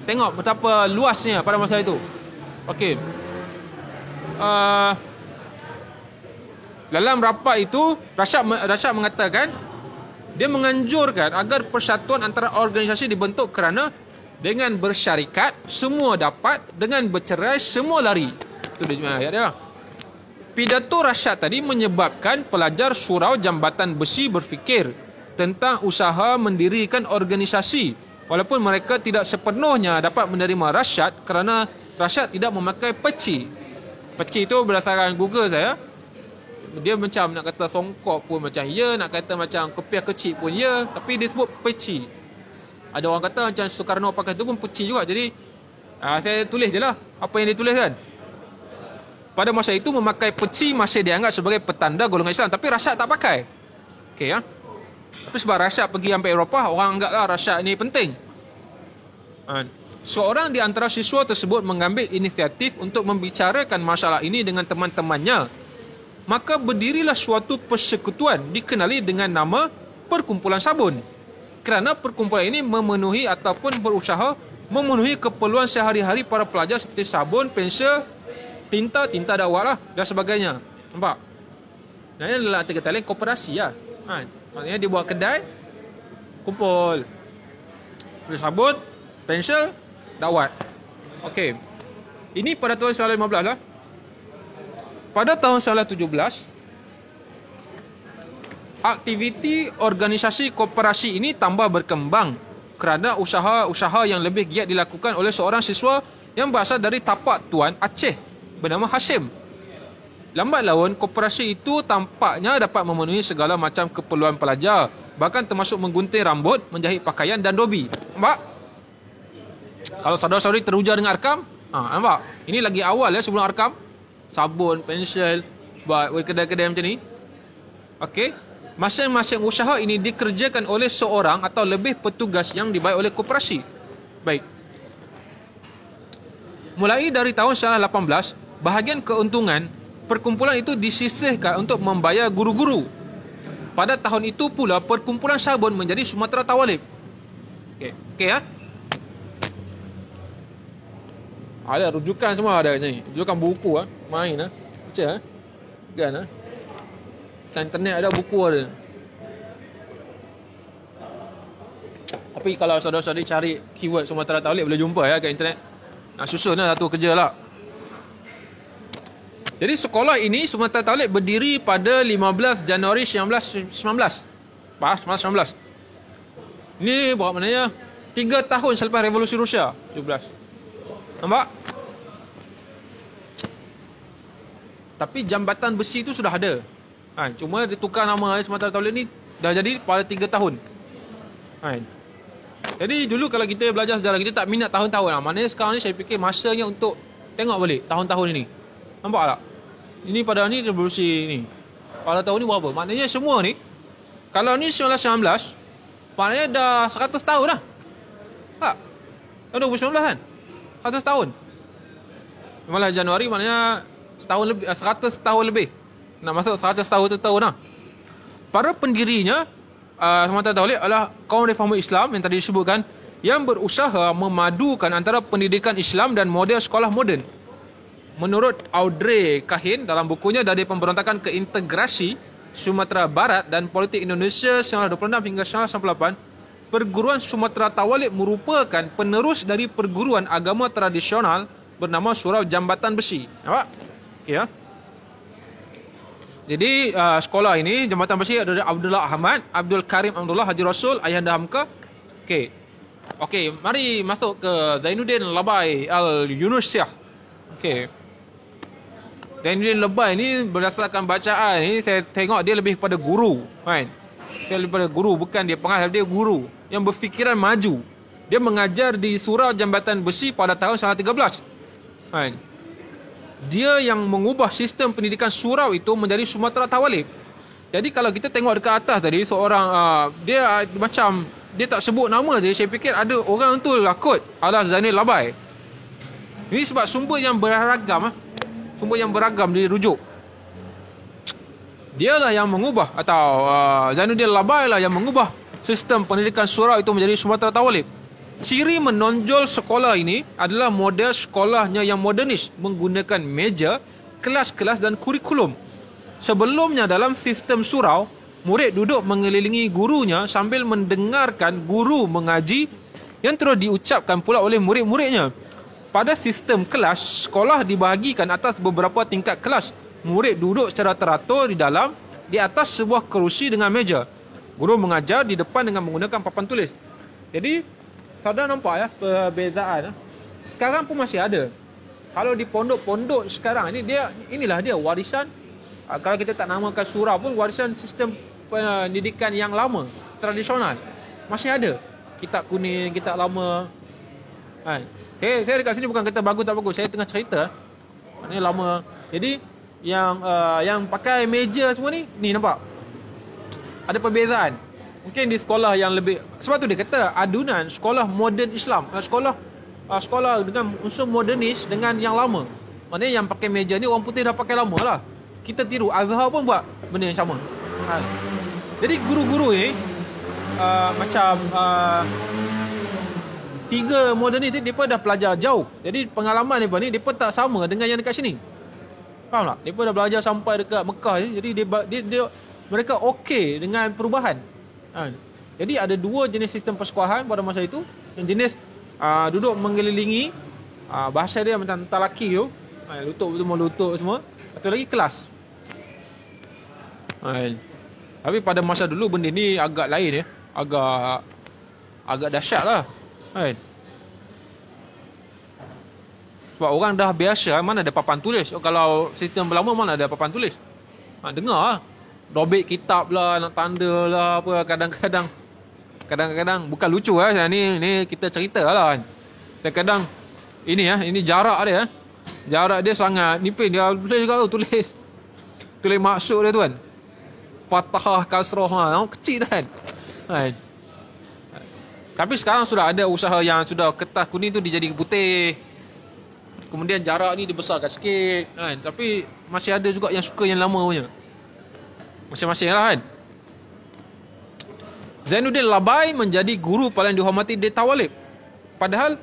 Speaker 2: Tengok betapa luasnya pada masa itu. Okey. Dalam rapat itu Rashad mengatakan dia menganjurkan agar persatuan antara organisasi dibentuk kerana dengan bersyarikat semua dapat, dengan bercerai semua lari. Itu dia ayat dia. Pidato Rashad tadi menyebabkan pelajar surau Jambatan Besi berfikir tentang usaha mendirikan organisasi walaupun mereka tidak sepenuhnya dapat menerima Rashad kerana Rashad tidak memakai peci. Peci itu berdasarkan Google saya, dia macam nak kata songkok pun macam ya, nak kata macam kopiah kecil pun ya, tapi dia sebut peci. Ada orang kata macam Soekarno pakai tu pun peci juga. Jadi saya tulis je lah apa yang dia tulis kan. Pada masa itu memakai peci masih dianggap sebagai petanda golongan Islam, tapi Rashad tak pakai. Okey ya. Tapi sebab Rashad pergi sampai Eropah, orang anggaplah Rashad ni penting. Seorang di antara siswa tersebut mengambil inisiatif untuk membicarakan masalah ini dengan teman-temannya. Maka berdirilah suatu persekutuan dikenali dengan nama Perkumpulan Sabun. Kerana perkumpulan ini memenuhi ataupun berusaha memenuhi keperluan sehari-hari para pelajar seperti sabun, pensel, tinta dakwah lah dan sebagainya. Nampak? Dan ini adalah kata lain koperasi lah. Maksudnya dia buat kedai, kumpul beli sabun, pensel, dakwat. Okey. Ini pada tahun 1915 lah. Pada tahun 1917, aktiviti organisasi koperasi ini tambah berkembang kerana usaha-usaha yang lebih giat dilakukan oleh seorang siswa yang berasal dari tapak Tuan Aceh bernama Hashim. Lambat laun, koperasi itu tampaknya dapat memenuhi segala macam keperluan pelajar, bahkan termasuk menggunting rambut, menjahit pakaian dan dobi. Nampak? Kalau saudara-saudari teruja dengan Arkam, nampak? Ini lagi awal ya sebelum Arkam. Sabun, pensel, buat kedai-kedai macam ni. Okey. Masing-masing usaha ini dikerjakan oleh seorang atau lebih petugas yang dibayar oleh koperasi. Baik. Mulai dari tahun 1918, bahagian keuntungan perkumpulan itu disisihkan untuk membayar guru-guru. Pada tahun itu pula perkumpulan sabun menjadi Sumatera Tawalib. Okey ya. Ada rujukan semua ada kat sini. Rujukan buku main baca kan kat internet ada buku ada. Tapi kalau saudara-saudari cari keyword Sumatera Tawalib boleh jumpa ya kat internet. Nak susun satu kerja lah. Jadi sekolah ini Sumatera Tawalib berdiri pada 15 Januari 1919. 1919. Ini berapa maknanya 3 tahun selepas Revolusi Rusia 17. Nampak? Tapi Jambatan Besi itu sudah ada. Cuma dia tukar nama Sumatera Tawalib ni dah jadi pada 3 tahun. Jadi dulu kalau kita belajar sejarah, kita tak minat tahun-tahun. Maknanya sekarang ni saya fikir masanya untuk tengok balik tahun-tahun ini. Nampak tak? Ini pada ni revolusi ni. Pada tahun ni berapa? Maknanya semua ni, kalau ni 1919, maknanya dah 100 tahun dah. Tak? Tahun 2019 kan? 100 tahun. Malah Januari maknanya setahun lebih, 100 tahun lebih. Nak masuk 100 tahun tu tahun lah. Para pendirinya Sumatera Tawalib adalah kaum reformer Islam yang tadi disebutkan, yang berusaha memadukan antara pendidikan Islam dan model sekolah moden. Menurut Audrey Kahin dalam bukunya Dari Pemberontakan ke Integrasi Sumatera Barat dan Politik Indonesia 1926 hingga 1998, perguruan Sumatera Tawalib merupakan penerus dari perguruan agama tradisional bernama Surau Jambatan Besi. Nampak? Okey ya. Jadi sekolah ini Jambatan Besi ada Abdullah Ahmad, Abdul Karim Abdullah, Haji Rasul, Ayahanda Hamka. Okey, mari masuk ke Zainuddin Labai Al-Yunusyah. Okey. Zainuddin Labai ni berdasarkan bacaan ni saya tengok dia lebih pada guru, kan? Dia lebih pada guru, bukan dia pengajar, dia guru yang berfikiran maju. Dia mengajar di Surau Jambatan Besi pada tahun 1913. Kan? Dia yang mengubah sistem pendidikan surau itu menjadi Sumatera Tawalib. Jadi kalau kita tengok dekat atas tadi, seorang dia macam dia tak sebut nama je, saya fikir ada orang tu lah kot adalah Zainul Labai. Ini sebab sumber yang beragam, sumber yang beragam dirujuk. Dialah yang mengubah, atau Zainuddin Labai lah yang mengubah sistem pendidikan surau itu menjadi Sumatera Tawalib. Ciri menonjol sekolah ini adalah model sekolahnya yang modernis, menggunakan meja, kelas-kelas dan kurikulum. Sebelumnya dalam sistem surau, murid duduk mengelilingi gurunya sambil mendengarkan guru mengaji yang terus diucapkan pula oleh murid-muridnya. Pada sistem kelas, sekolah dibahagikan atas beberapa tingkat kelas. Murid duduk secara teratur di atas sebuah kerusi dengan meja. Guru mengajar di depan dengan menggunakan papan tulis. Jadi saudara nampak ya perbezaan. Sekarang pun masih ada. Kalau di pondok-pondok sekarang ini inilah dia warisan. Kalau kita tak namakan surau pun warisan sistem pendidikan yang lama, tradisional. Masih ada. Kitab kuning, kitab lama. Saya dekat sini bukan kata bagus tak bagus, saya tengah cerita. Maknanya lama. Jadi yang pakai meja semua ni nampak. Ada perbezaan. Mungkin di sekolah yang lebih, sebab tu dia kata adunan sekolah moden Islam, sekolah dengan unsur modernis dengan yang lama. Maknanya yang pakai meja ni orang putih dah pakai lama lah. Kita tiru, Azhar pun buat benda yang sama. Jadi guru-guru ni macam tiga modernis ni mereka dah pelajar jauh. Jadi pengalaman mereka ni mereka tak sama dengan yang dekat sini. Faham tak? Mereka dah belajar sampai dekat Mekah ni. Jadi mereka okey dengan perubahan. Jadi ada dua jenis sistem persekolahan pada masa itu. Yang jenis duduk mengelilingi, bahasa dia macam talaki tu, lutut semua. Satu lagi kelas. Tapi pada masa dulu benda ni agak lain ya. Agak dahsyat lah. Sebab orang dah biasa, mana ada papan tulis. Kalau sistem lama mana ada papan tulis. Dengar lah. Robek kitab lah, nak tanda lah apa, kadang-kadang bukan lucu lah, ni kita cerita lah kan. Kadang-kadang ini jarak dia. Jarak dia sangat nipis, dia boleh juga tulis maksud dia tu kan. Fathah, kasrah, kecil kan. Tapi sekarang sudah ada usaha yang sudah kertas kuning tu dijadi putih. Kemudian jarak ni dibesarkan sikit kan. Tapi masih ada juga yang suka yang lama punya. Masing-masing lah kan. Zainuddin Labai menjadi guru paling dihormati di Tawalib. Padahal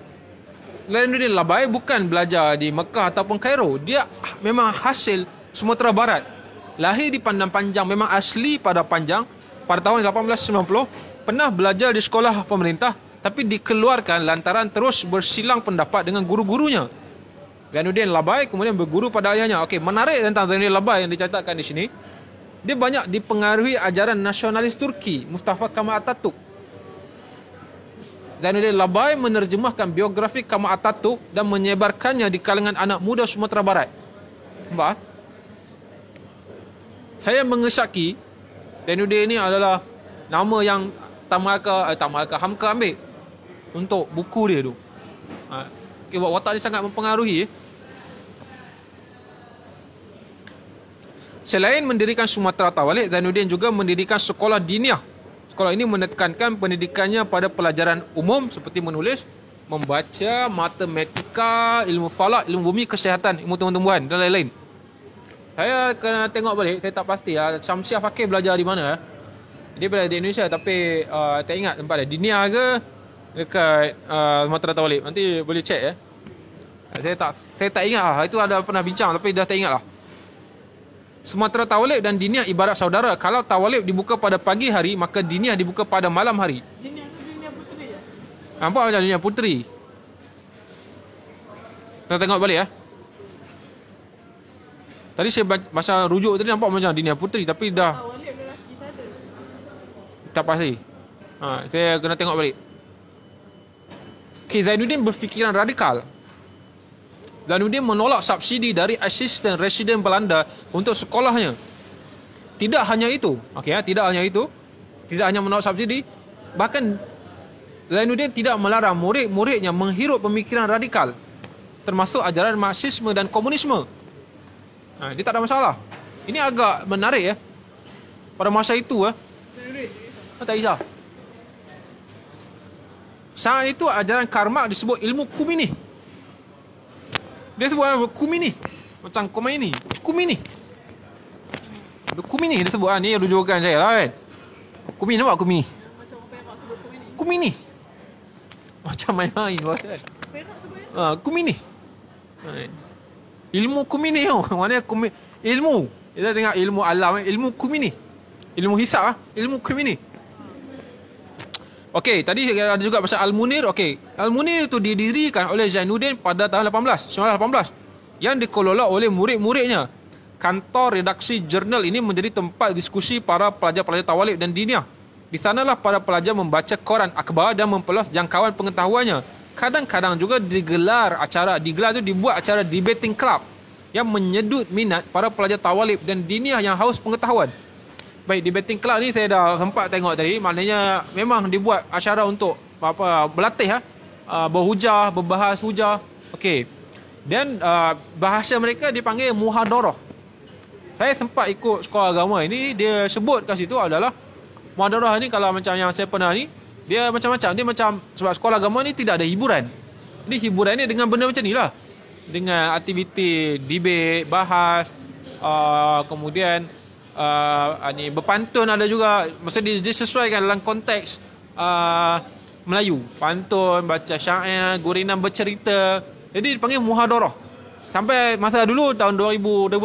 Speaker 2: Zainuddin Labai bukan belajar di Mekah ataupun Kairo. Dia memang hasil Sumatera Barat. Lahir di Padang Panjang, memang asli pada Panjang. Pada tahun 1890, pernah belajar di sekolah pemerintah tapi dikeluarkan lantaran terus bersilang pendapat dengan guru-gurunya. Zainuddin Labai kemudian berguru pada ayahnya. Okey, menarik tentang Zainuddin Labai yang dicatatkan di sini. Dia banyak dipengaruhi ajaran nasionalis Turki, Mustafa Kemal Atatürk. Zainuddin Labai menerjemahkan biografi Kemal Atatürk dan menyebarkannya di kalangan anak muda Sumatera Barat. Nampak? Saya mengesyaki Zainuddin ini adalah nama yang Tamalka Hamka ambil untuk buku dia tu. Sebab watak dia sangat mempengaruhi. Selain mendirikan Sumatera Tawalib, Zainuddin juga mendirikan sekolah diniah. Sekolah ini menekankan pendidikannya pada pelajaran umum seperti menulis, membaca matematika, ilmu falak, ilmu bumi, kesihatan, ilmu tumbuh-tumbuhan dan lain-lain. Saya kena tengok balik, saya tak pasti Syamsiah Fakir belajar di mana. Dia belajar di Indonesia tapi tak ingat tempat dia. Dinia ke dekat Sumatera Tawalib. Nanti boleh check ya. Saya tak ingat lah. Itu ada pernah bincang tapi dah tak ingat lah. Sumatera Tawalib dan Dinia ibarat saudara. Kalau Tawalib dibuka pada pagi hari, maka Dinia dibuka pada malam hari.
Speaker 1: Dinia tu Dinia puteri ya?
Speaker 2: Nampak macam Dinia puteri. Kita tengok balik ya. Tadi saya baca rujuk tadi nampak macam Dinia puteri tapi dah
Speaker 1: Tawalib lelaki saja.
Speaker 2: tak pasti. Saya kena tengok balik. Okay, Zainuddin berfikiran radikal. Zainuddin menolak subsidi dari asisten residen Belanda untuk sekolahnya. Tidak hanya itu. Tidak hanya menolak subsidi, bahkan Zainuddin tidak melarang murid-muridnya menghirup pemikiran radikal, termasuk ajaran Marxisme dan komunisme. Dia tak ada masalah. Ini agak menarik ya. Pada masa itu tak kisah. Saat itu ajaran Karl Marx disebut ilmu Kumini. Dia sebut Kumini. Macam Khomeini. Kumini. Kumini dia sebut ni rujukan saya lah kan. Kumini nampak Kumini.
Speaker 1: Macam orang Perak sebut Khomeini.
Speaker 2: Kumini. Macam main-main kan.
Speaker 1: Perak sebut ya?
Speaker 2: Kumini. Ilmu Kumini tu. Mana ilmu. Kita tengok ilmu alam, ilmu Kumini. Ilmu hisab ilmu Kumini. Okey, tadi ada juga pasal Al-Munir. Okey, Al-Munir itu didirikan oleh Zainuddin pada tahun 1918 yang dikelola oleh murid-muridnya. Kantor redaksi jurnal ini menjadi tempat diskusi para pelajar-pelajar Tawalib dan Diniah. Di sanalah para pelajar membaca koran akhbar dan memperluas jangkauan pengetahuannya. Kadang-kadang juga digelar dibuat acara debating club yang menyedut minat para pelajar Tawalib dan Diniah yang haus pengetahuan. Baik, debating club ni saya dah sempat tengok tadi. Maknanya memang dibuat acara untuk berlatih berhujah, berbahas hujah. Okey. Dan bahasa mereka dipanggil muhadarah. Saya sempat ikut sekolah agama ini, dia sebut kat situ adalah muhadarah ni, kalau macam yang saya pernah ni, dia macam-macam. Dia macam, sebab sekolah agama ni tidak ada hiburan. Jadi hiburan ni dengan benda macam ni lah. Dengan aktiviti debate, bahas, kemudian ni berpantun ada juga. Maksudnya disesuaikan dalam konteks Melayu. Pantun, baca syair, gurinan bercerita. Jadi dipanggil muhadarah. Sampai masa dulu tahun 2001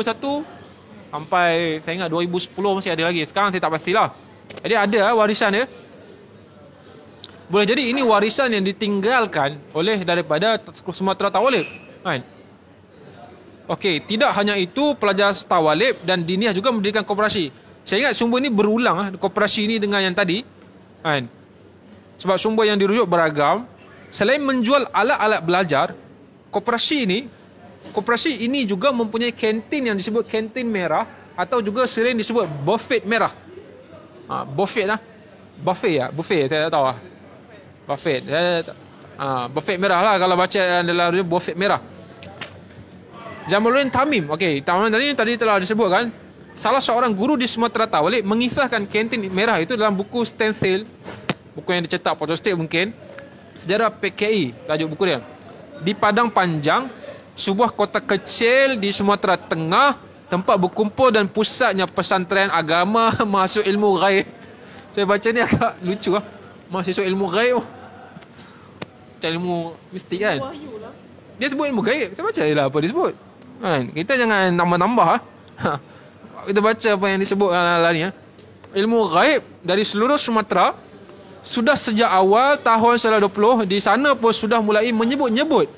Speaker 2: sampai saya ingat 2010 masih ada lagi. Sekarang saya tak pastilah. Jadi ada warisan dia. Boleh jadi ini warisan yang ditinggalkan oleh daripada Sumatera Tawalib. Kan? Okey, tidak hanya itu, pelajar Tawalib dan Diniah juga mendirikan koperasi. Saya ingat sumber ni berulang koperasi ni dengan yang tadi. Kan? Sebab sumber yang dirujuk beragam. Selain menjual alat-alat belajar, koperasi ini juga mempunyai kantin yang disebut kantin merah atau juga sering disebut buffet merah. Buffet lah. Buffet ya, buffet saya tak tahu lah. Buffet. Buffet merah lah kalau baca dalam buffet merah. Jamaluddin Tamim. Okey, Tamim tadi telah disebutkan. Salah seorang guru di Sumatera Tawalib mengisahkan kantin merah itu dalam buku stensil, buku yang dicetak protostik mungkin, Sejarah PKI, tajuk buku dia. Di Padang Panjang, sebuah kota kecil di Sumatera Tengah, tempat berkumpul dan pusatnya pesantren agama masuk ilmu ghaib. Saya baca ni agak lucu lah. Masuk ilmu ghaib. Macam ilmu mistik kan. Dia sebut ilmu ghaib. Saya baca je lah apa dia sebut. Kan? Kita jangan nambah-nambah. Kita baca apa yang disebut lah ni. Ilmu ghaib dari seluruh Sumatera. Sudah sejak awal tahun 1920, di sana pun sudah mulai menyebut-nyebut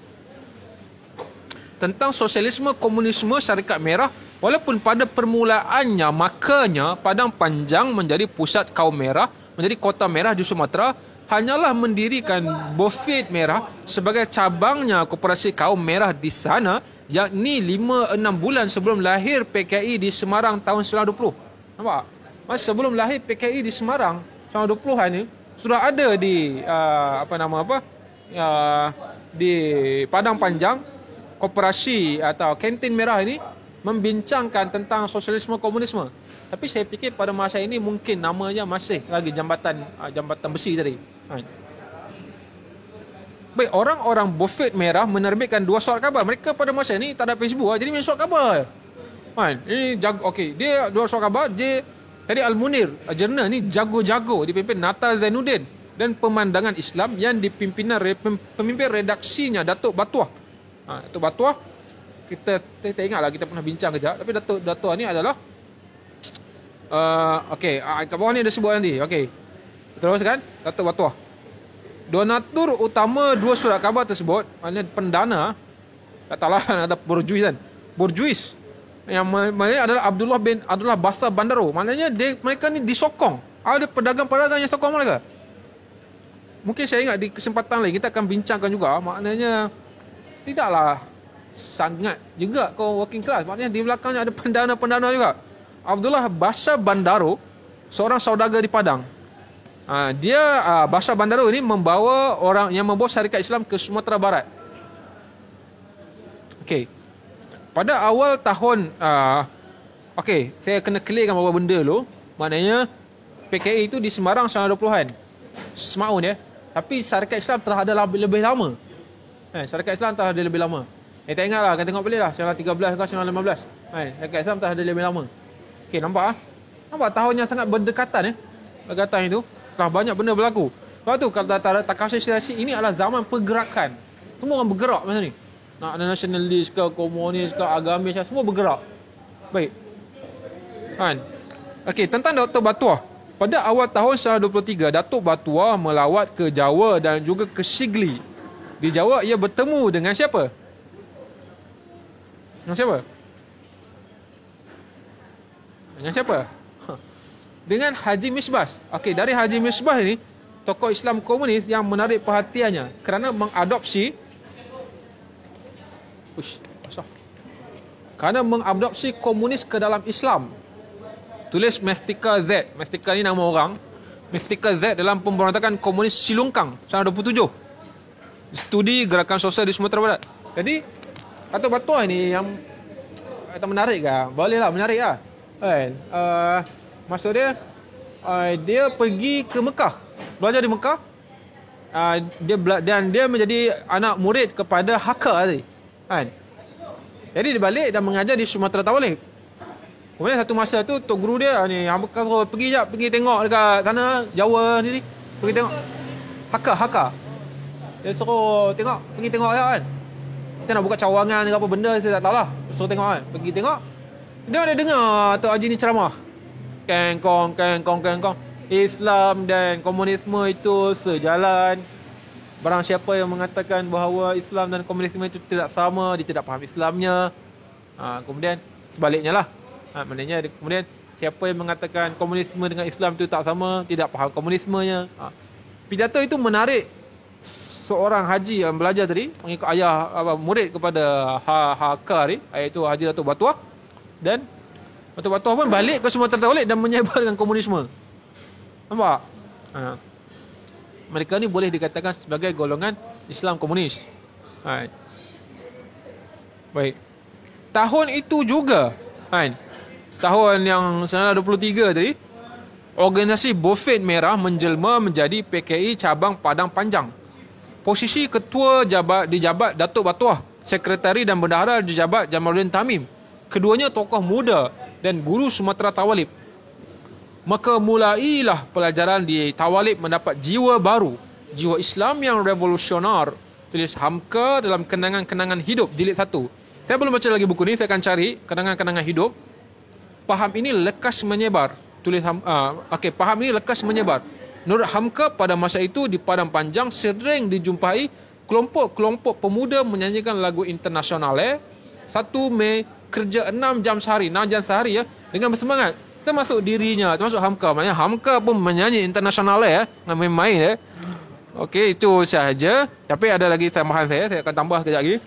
Speaker 2: tentang sosialisme, komunisme, syarikat merah. Walaupun pada permulaannya, makanya Padang Panjang menjadi pusat kaum merah, menjadi kota merah di Sumatera, hanyalah mendirikan buffet merah sebagai cabangnya koperasi kaum merah di sana, yakni 5-6 bulan sebelum lahir PKI di Semarang tahun 1920. Nampak? Masa sebelum lahir PKI di Semarang 1920-an ni, sudah ada di di Padang Panjang, koperasi atau kantin merah ini membincangkan tentang sosialisme, komunisme. Tapi saya fikir pada masa ini mungkin namanya masih lagi jambatan besi tadi. Baik, orang-orang bufet merah menerbitkan 2 surat khabar. Mereka pada masa ni tak ada Facebook lah, jadi main surat khabar. Kan? Ini jago, okey, dia 2 surat khabar, dia tadi Al-Munir, jurnal ni jago-jago dipimpin Natal Zainuddin dan pemandangan Islam yang dipimpinan pemimpin redaksinya Datuk Batuah. Datuk Batuah, kita tak ingatlah kita pernah bincang kejap, tapi Datuk Batuah ni adalah okey, kat bawah ni ada sebut nanti. Okey. Teruskan Datuk Batuah. Donatur utama 2 surat khabar tersebut, maknanya pendana, tak tahulah ada borjuis kan. Borjuis yang maknanya adalah Abdullah bin Abdullah Basar Bandaro. Maknanya mereka ni disokong. Ada pedagang-pedagang yang sokong mereka. Mungkin saya ingat di kesempatan lain kita akan bincangkan juga, maknanya tidaklah sangat juga kau working class. Maknanya di belakangnya ada pendana-pendana juga. Abdullah Basar Bandaro, seorang saudagar di Padang. Dia Basar Bandaro ini membawa syarikat Islam ke Sumatera Barat. Okey. Pada awal tahun okey, saya kena clearkan beberapa benda dulu. Maknanya PKI itu di Semarang 1920-an. Semaun ya. Tapi syarikat Islam telah ada lebih lama. Syarikat Islam telah ada lebih lama. Tak ingatlah, kan tengok boleh lah 1913 ke 1915. Syarikat Islam telah ada lebih lama. Okey, nampak Nampak tahun yang sangat berdekatan Berdekatan itu. Telah banyak benda berlaku. Lepas tu kalau takasisiasi ini adalah zaman pergerakan. Semua orang bergerak macam ni. Nak ada nasionalis ke, komunis ke, agamis ke, semua bergerak. Baik. Kan? Okey, tentang Datuk Batuah. Pada awal tahun 1923, Datuk Batuah melawat ke Jawa dan juga ke Sigli. Di Jawa ia bertemu dengan siapa? Dengan siapa? Dengan siapa? Dengan Haji Misbah. Okey, dari Haji Misbah ini, tokoh Islam komunis yang menarik perhatiannya kerana mengadopsi komunis ke dalam Islam. Tulis Mestika Z. Mestika ni nama orang. Mestika Z dalam pemberontakan komunis Silungkang 1927. Studi gerakan sosial di Sumatera Barat. Jadi, Datuk Batuah ni yang menarik ke? Bolehlah menarik lah. Kan? Maksud dia, dia pergi ke Mekah, belajar di Mekah. Dia menjadi anak murid kepada Hakka tadi. Kan? Jadi dia balik dan mengajar di Sumatera Tawalib. Kemudian satu masa tu tok guru dia ni Hakka suruh pergi tengok dekat sana Jawa ni. Pergi tengok Hakka. Dia suruh pergi tengok kan. Kita nak buka cawangan ke apa benda saya tak tahulah. Suruh tengok kan. Pergi tengok. Dia ada dengar Tok Haji ni ceramah. Kengkong. Islam dan komunisme itu sejalan. Barang siapa yang mengatakan bahawa Islam dan komunisme itu tidak sama, dia tidak faham Islamnya. Kemudian sebaliknya lah. Maknanya kemudian siapa yang mengatakan komunisme dengan Islam itu tak sama, tidak faham komunismenya. Pidato itu menarik seorang haji yang belajar tadi, mengikut murid kepada Hakka ni, iaitu Haji Datuk Batuah. Dan Datuk Batuah pun balik ke Sumatera Tawalib dan menyebarkan komunisme. Nampak? Mereka ni boleh dikatakan sebagai golongan Islam komunis. Baik. Tahun itu juga, tahun yang 1923 tadi, organisasi Bufet Merah menjelma menjadi PKI cabang Padang Panjang. Posisi ketua dijabat Datuk Batuah, sekretari dan bendahara dijabat Jamaluddin Tamim. Keduanya tokoh muda dan guru Sumatera Tawalib. Maka mulailah pelajaran di Tawalib mendapat jiwa baru, jiwa Islam yang revolusioner. Tulis Hamka dalam Kenangan-Kenangan Hidup jilid 1. Saya belum baca lagi buku ni, saya akan cari Kenangan-Kenangan Hidup. Paham ini lekas menyebar. Paham ini lekas menyebar. Menurut Hamka, pada masa itu di Padang Panjang sering dijumpai kelompok-kelompok pemuda menyanyikan lagu internasional 1 Mei, kerja 6 jam sehari, 6 jam sehari dengan bersemangat. Termasuk dirinya, termasuk Hamka. Maknanya Hamka pun menyanyi internasional dengan main-main Okey, itu sahaja. Tapi ada lagi tambahan saya akan tambah sekejap lagi.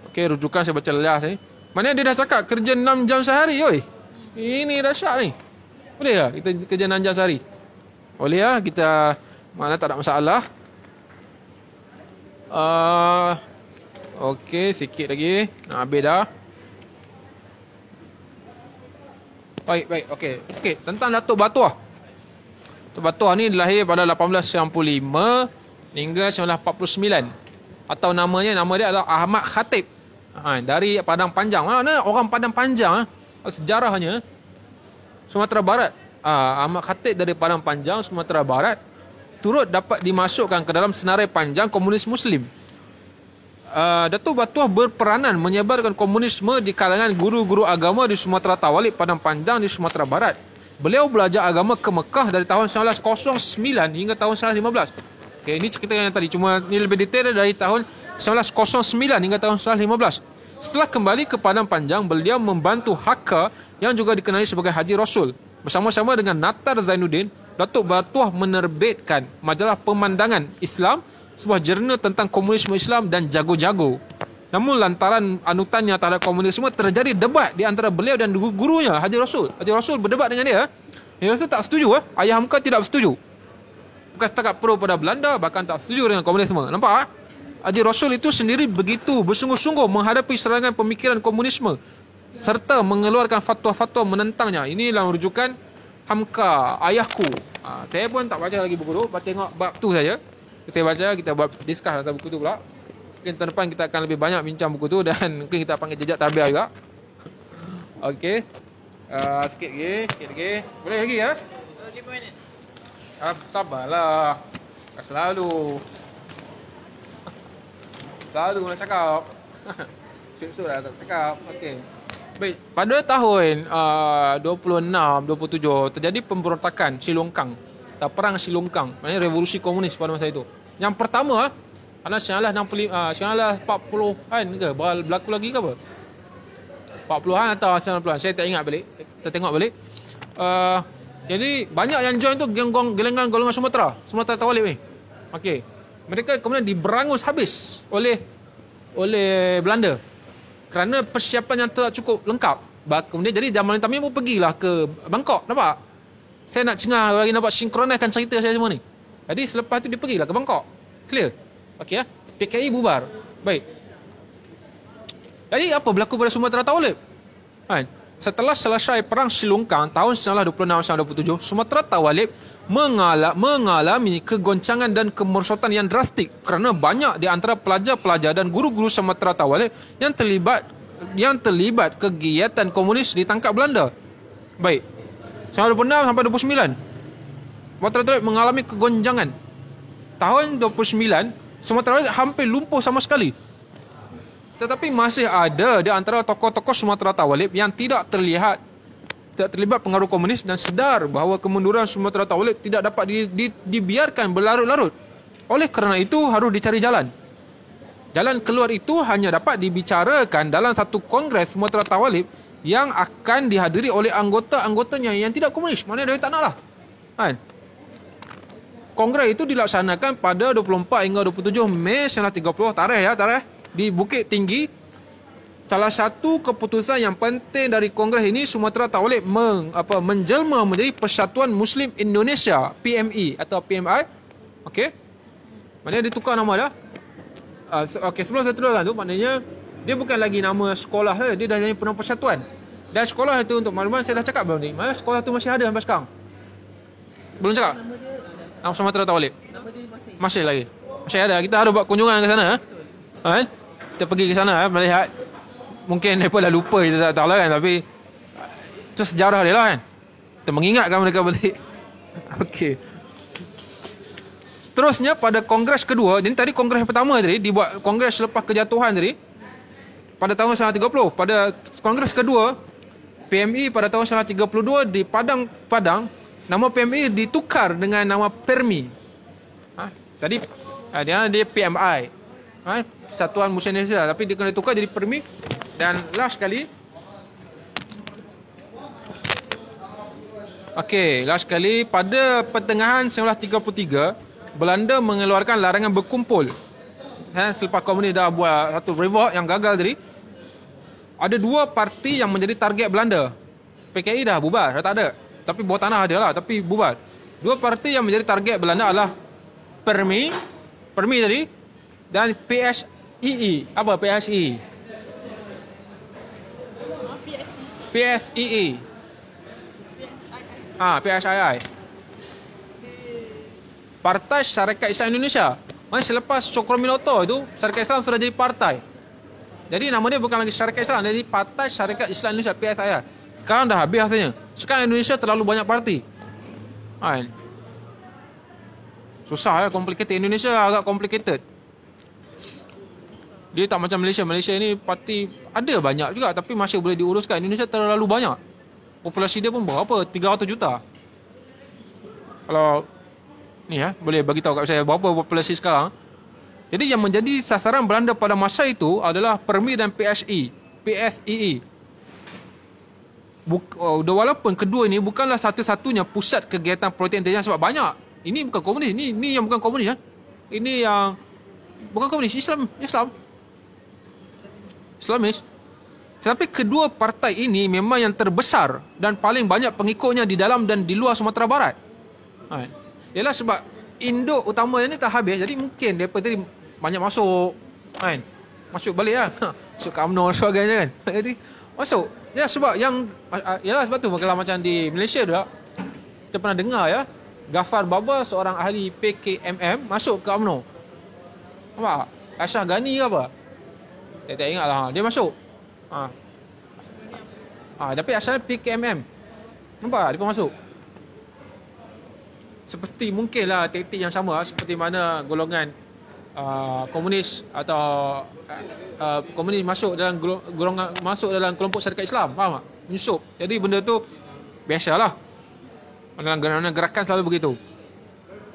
Speaker 2: Okey, rujukan saya baca lelas ni. Maknanya dia dah cakap kerja 6 jam sehari, oi. Ini dahsyat ni. Boleh tak kita kerja 6 jam sehari? Boleh kita, mana tak ada masalah. Okey, sikit lagi. Nak habis dah. Baik. Okey, sikit tentang Datuk Batuah. Datuk Batuah ni lahir pada 1895 hingga 1949. Atau nama dia adalah Ahmad Khatib. Dari Padang Panjang. Mana orang Padang Panjang? Sejarahnya Sumatera Barat. Ahmad Khatib dari Padang Panjang, Sumatera Barat, turut dapat dimasukkan ke dalam senarai panjang komunis Muslim. Datuk Batuah berperanan menyebarkan komunisme di kalangan guru-guru agama di Sumatera Tawalib, Padang Panjang di Sumatera Barat. Beliau belajar agama ke Mekah dari tahun 1909 hingga tahun 1915. Okay, ini cerita yang tadi, cuma ini lebih detail dari tahun 1909 hingga tahun 1915. Setelah kembali ke Padang Panjang, beliau membantu Hakka yang juga dikenali sebagai Haji Rasul. Bersama-sama dengan Natar Zainuddin, Datuk Batuah menerbitkan majalah Pemandangan Islam, sebuah jurnal tentang komunisme Islam dan jago-jago. Namun lantaran anutannya terhadap komunisme, terjadi debat di antara beliau dan gurunya Haji Rasul. Haji Rasul berdebat dengan dia. Haji Rasul tak setuju. Ayah Hamka tidak setuju. Bukan setakat pro pada Belanda, bahkan tak setuju dengan komunisme. Nampak? Haji Rasul itu sendiri begitu bersungguh-sungguh menghadapi serangan pemikiran komunisme serta mengeluarkan fatwa-fatwa menentangnya. Inilah rujukan Hamka, ayahku. Saya pun tak baca lagi buku tu, tengok bab tu saja. Saya baca, kita buat discuss atas buku tu pula. Mungkin tahun depan kita akan lebih banyak bincang buku tu dan mungkin kita panggil jejak tarbiyah juga. Okey. Sikit lagi. Boleh lagi ya? 5 minit. Sabarlah. Selalu nak cakap. Syuk-syuk lah tak cakap. Okey. Baik, pada tahun 26-27 terjadi pemberontakan Silongkang atau perang Silongkang, maknanya revolusi komunis pada masa itu. Yang pertama adalah 1940-an ke, berlaku lagi ke apa? 40-an atau 90-an, saya tak ingat balik. Kita tengok balik. Jadi banyak yang join tu gelenggang golongan Sumatera Tawalib ni. Okey. Mereka kemudian diberangus habis oleh Belanda. Kerana persiapan yang tak cukup lengkap. Kemudian jadi Jamaluddin Tamim pun pergilah ke Bangkok. Nampak? Saya nak cengah lagi nampak sinkronaskan cerita saya semua ni. Jadi selepas tu dia pergilah ke Bangkok. Clear? Okey ya. PKI bubar. Baik. Jadi apa berlaku pada Sumatera Tawalib? Setelah selesai perang Silongkang tahun 1926-1927, Sumatera Tawalib mengalami kegoncangan dan kemerosotan yang drastik kerana banyak di antara pelajar-pelajar dan guru-guru Sumatera Tawalib yang terlibat kegiatan komunis ditangkap Belanda. Baik. 1926 sampai 29. Sumatera Tawalib mengalami kegoncangan. Tahun 29, Sumatera Tawalib hampir lumpuh sama sekali. Tetapi masih ada di antara tokoh-tokoh Sumatera Tawalib yang tidak terlibat pengaruh komunis dan sedar bahawa kemunduran Sumatera Tawalib tidak dapat dibiarkan berlarut-larut. Oleh kerana itu harus dicari jalan. Jalan keluar itu hanya dapat dibicarakan dalam satu kongres Sumatera Tawalib yang akan dihadiri oleh anggota-anggotanya yang tidak komunis. Maknanya dia tak nak lah. Kongres itu dilaksanakan pada 24 hingga 27 Mei 1930. Tarikh di Bukit Tinggi. Salah satu keputusan yang penting dari kongres ini, Sumatera Tawalib menjelma menjadi Persatuan Muslim Indonesia, PMI atau PMI. Okey. Maknanya ditukar nama dah. Okey, sebelum saya teruskan tu, maknanya dia bukan lagi nama sekolah dia dah jadi penuh persatuan. Dan sekolah itu, untuk makluman saya dah cakap belum ni? Mana sekolah tu masih ada sampai sekarang? Belum cakap? Nama Sumatera Tawalib. Masih lagi. Masih ada. Kita harus buat kunjungan ke sana. Kita pergi ke sana melihat. Mungkin mereka dah lupa, kita tak tahu lah kan. Tapi itu sejarah dia lah kan. Kita mengingatkan mereka balik. Okey. Seterusnya pada kongres kedua. Jadi tadi kongres pertama tadi dibuat kongres selepas kejatuhan tadi. Pada tahun 1930. Pada kongres kedua, PMI pada tahun 1932 di Padang. Nama PMI ditukar dengan nama PERMI. Tadi dia PMI. Persatuan Muslim Indonesia. Tapi dia kena tukar jadi PERMI. Dan last sekali, pada pertengahan 1933, Belanda mengeluarkan larangan berkumpul. Selepas komunis dah buat satu revolt yang gagal tadi, ada dua parti yang menjadi target Belanda. PKI dah bubar, dah tak ada. Tapi bawah tanah ada lah, tapi bubar. Dua parti yang menjadi target Belanda adalah PERMI tadi, dan PSII. Apa PSII? PSII. PSII. Partai Syarikat Islam Indonesia. Masa selepas Cokro Minoto itu, Syarikat Islam sudah jadi partai. Jadi nama dia bukan lagi Syarikat Islam, dia jadi Partai Syarikat Islam Indonesia PSII. Sekarang dah habis hasilnya. Sekarang Indonesia terlalu banyak parti. Kan? Susah ya, complicated. Indonesia agak complicated. Dia tak macam Malaysia. Malaysia ni parti ada banyak juga tapi masih boleh diuruskan. Indonesia terlalu banyak. Populasi dia pun berapa? 300 juta. Kalau ni ya, boleh bagi tahu kat saya berapa populasi sekarang. Jadi yang menjadi sasaran Belanda pada masa itu adalah Permi dan PSEE. Walaupun kedua ini bukanlah satu-satunya pusat kegiatan politik intelijen sebab banyak. Ini bukan komunis, ini yang bukan komunis ya. Ini yang bukan komunis, Islamis. Tetapi kedua partai ini memang yang terbesar dan paling banyak pengikutnya di dalam dan di luar Sumatera Barat. Ialah sebab induk utama ini tak habis. Jadi mungkin mereka tadi banyak masuk. Masuk balik lah. Masuk ke UMNO dan sebagainya kan. Jadi masuk. Ya sebab yang, ialah sebab tu kalau macam di Malaysia juga, kita pernah dengar ya, Ghaffar Baba seorang ahli PKMM masuk ke UMNO. Nampak? Ashraf Ghani ke apa? Tak ingat lah. Dia masuk. Tapi asalnya PKMM. Nampak? Dia pun masuk. Seperti mungkinlah taktik yang sama seperti mana golongan komunis atau komunis masuk dalam golongan masuk dalam kelompok Syarikat Islam. Faham tak? Menyusup. Jadi benda tu biasalah. Dalam gerakan selalu begitu.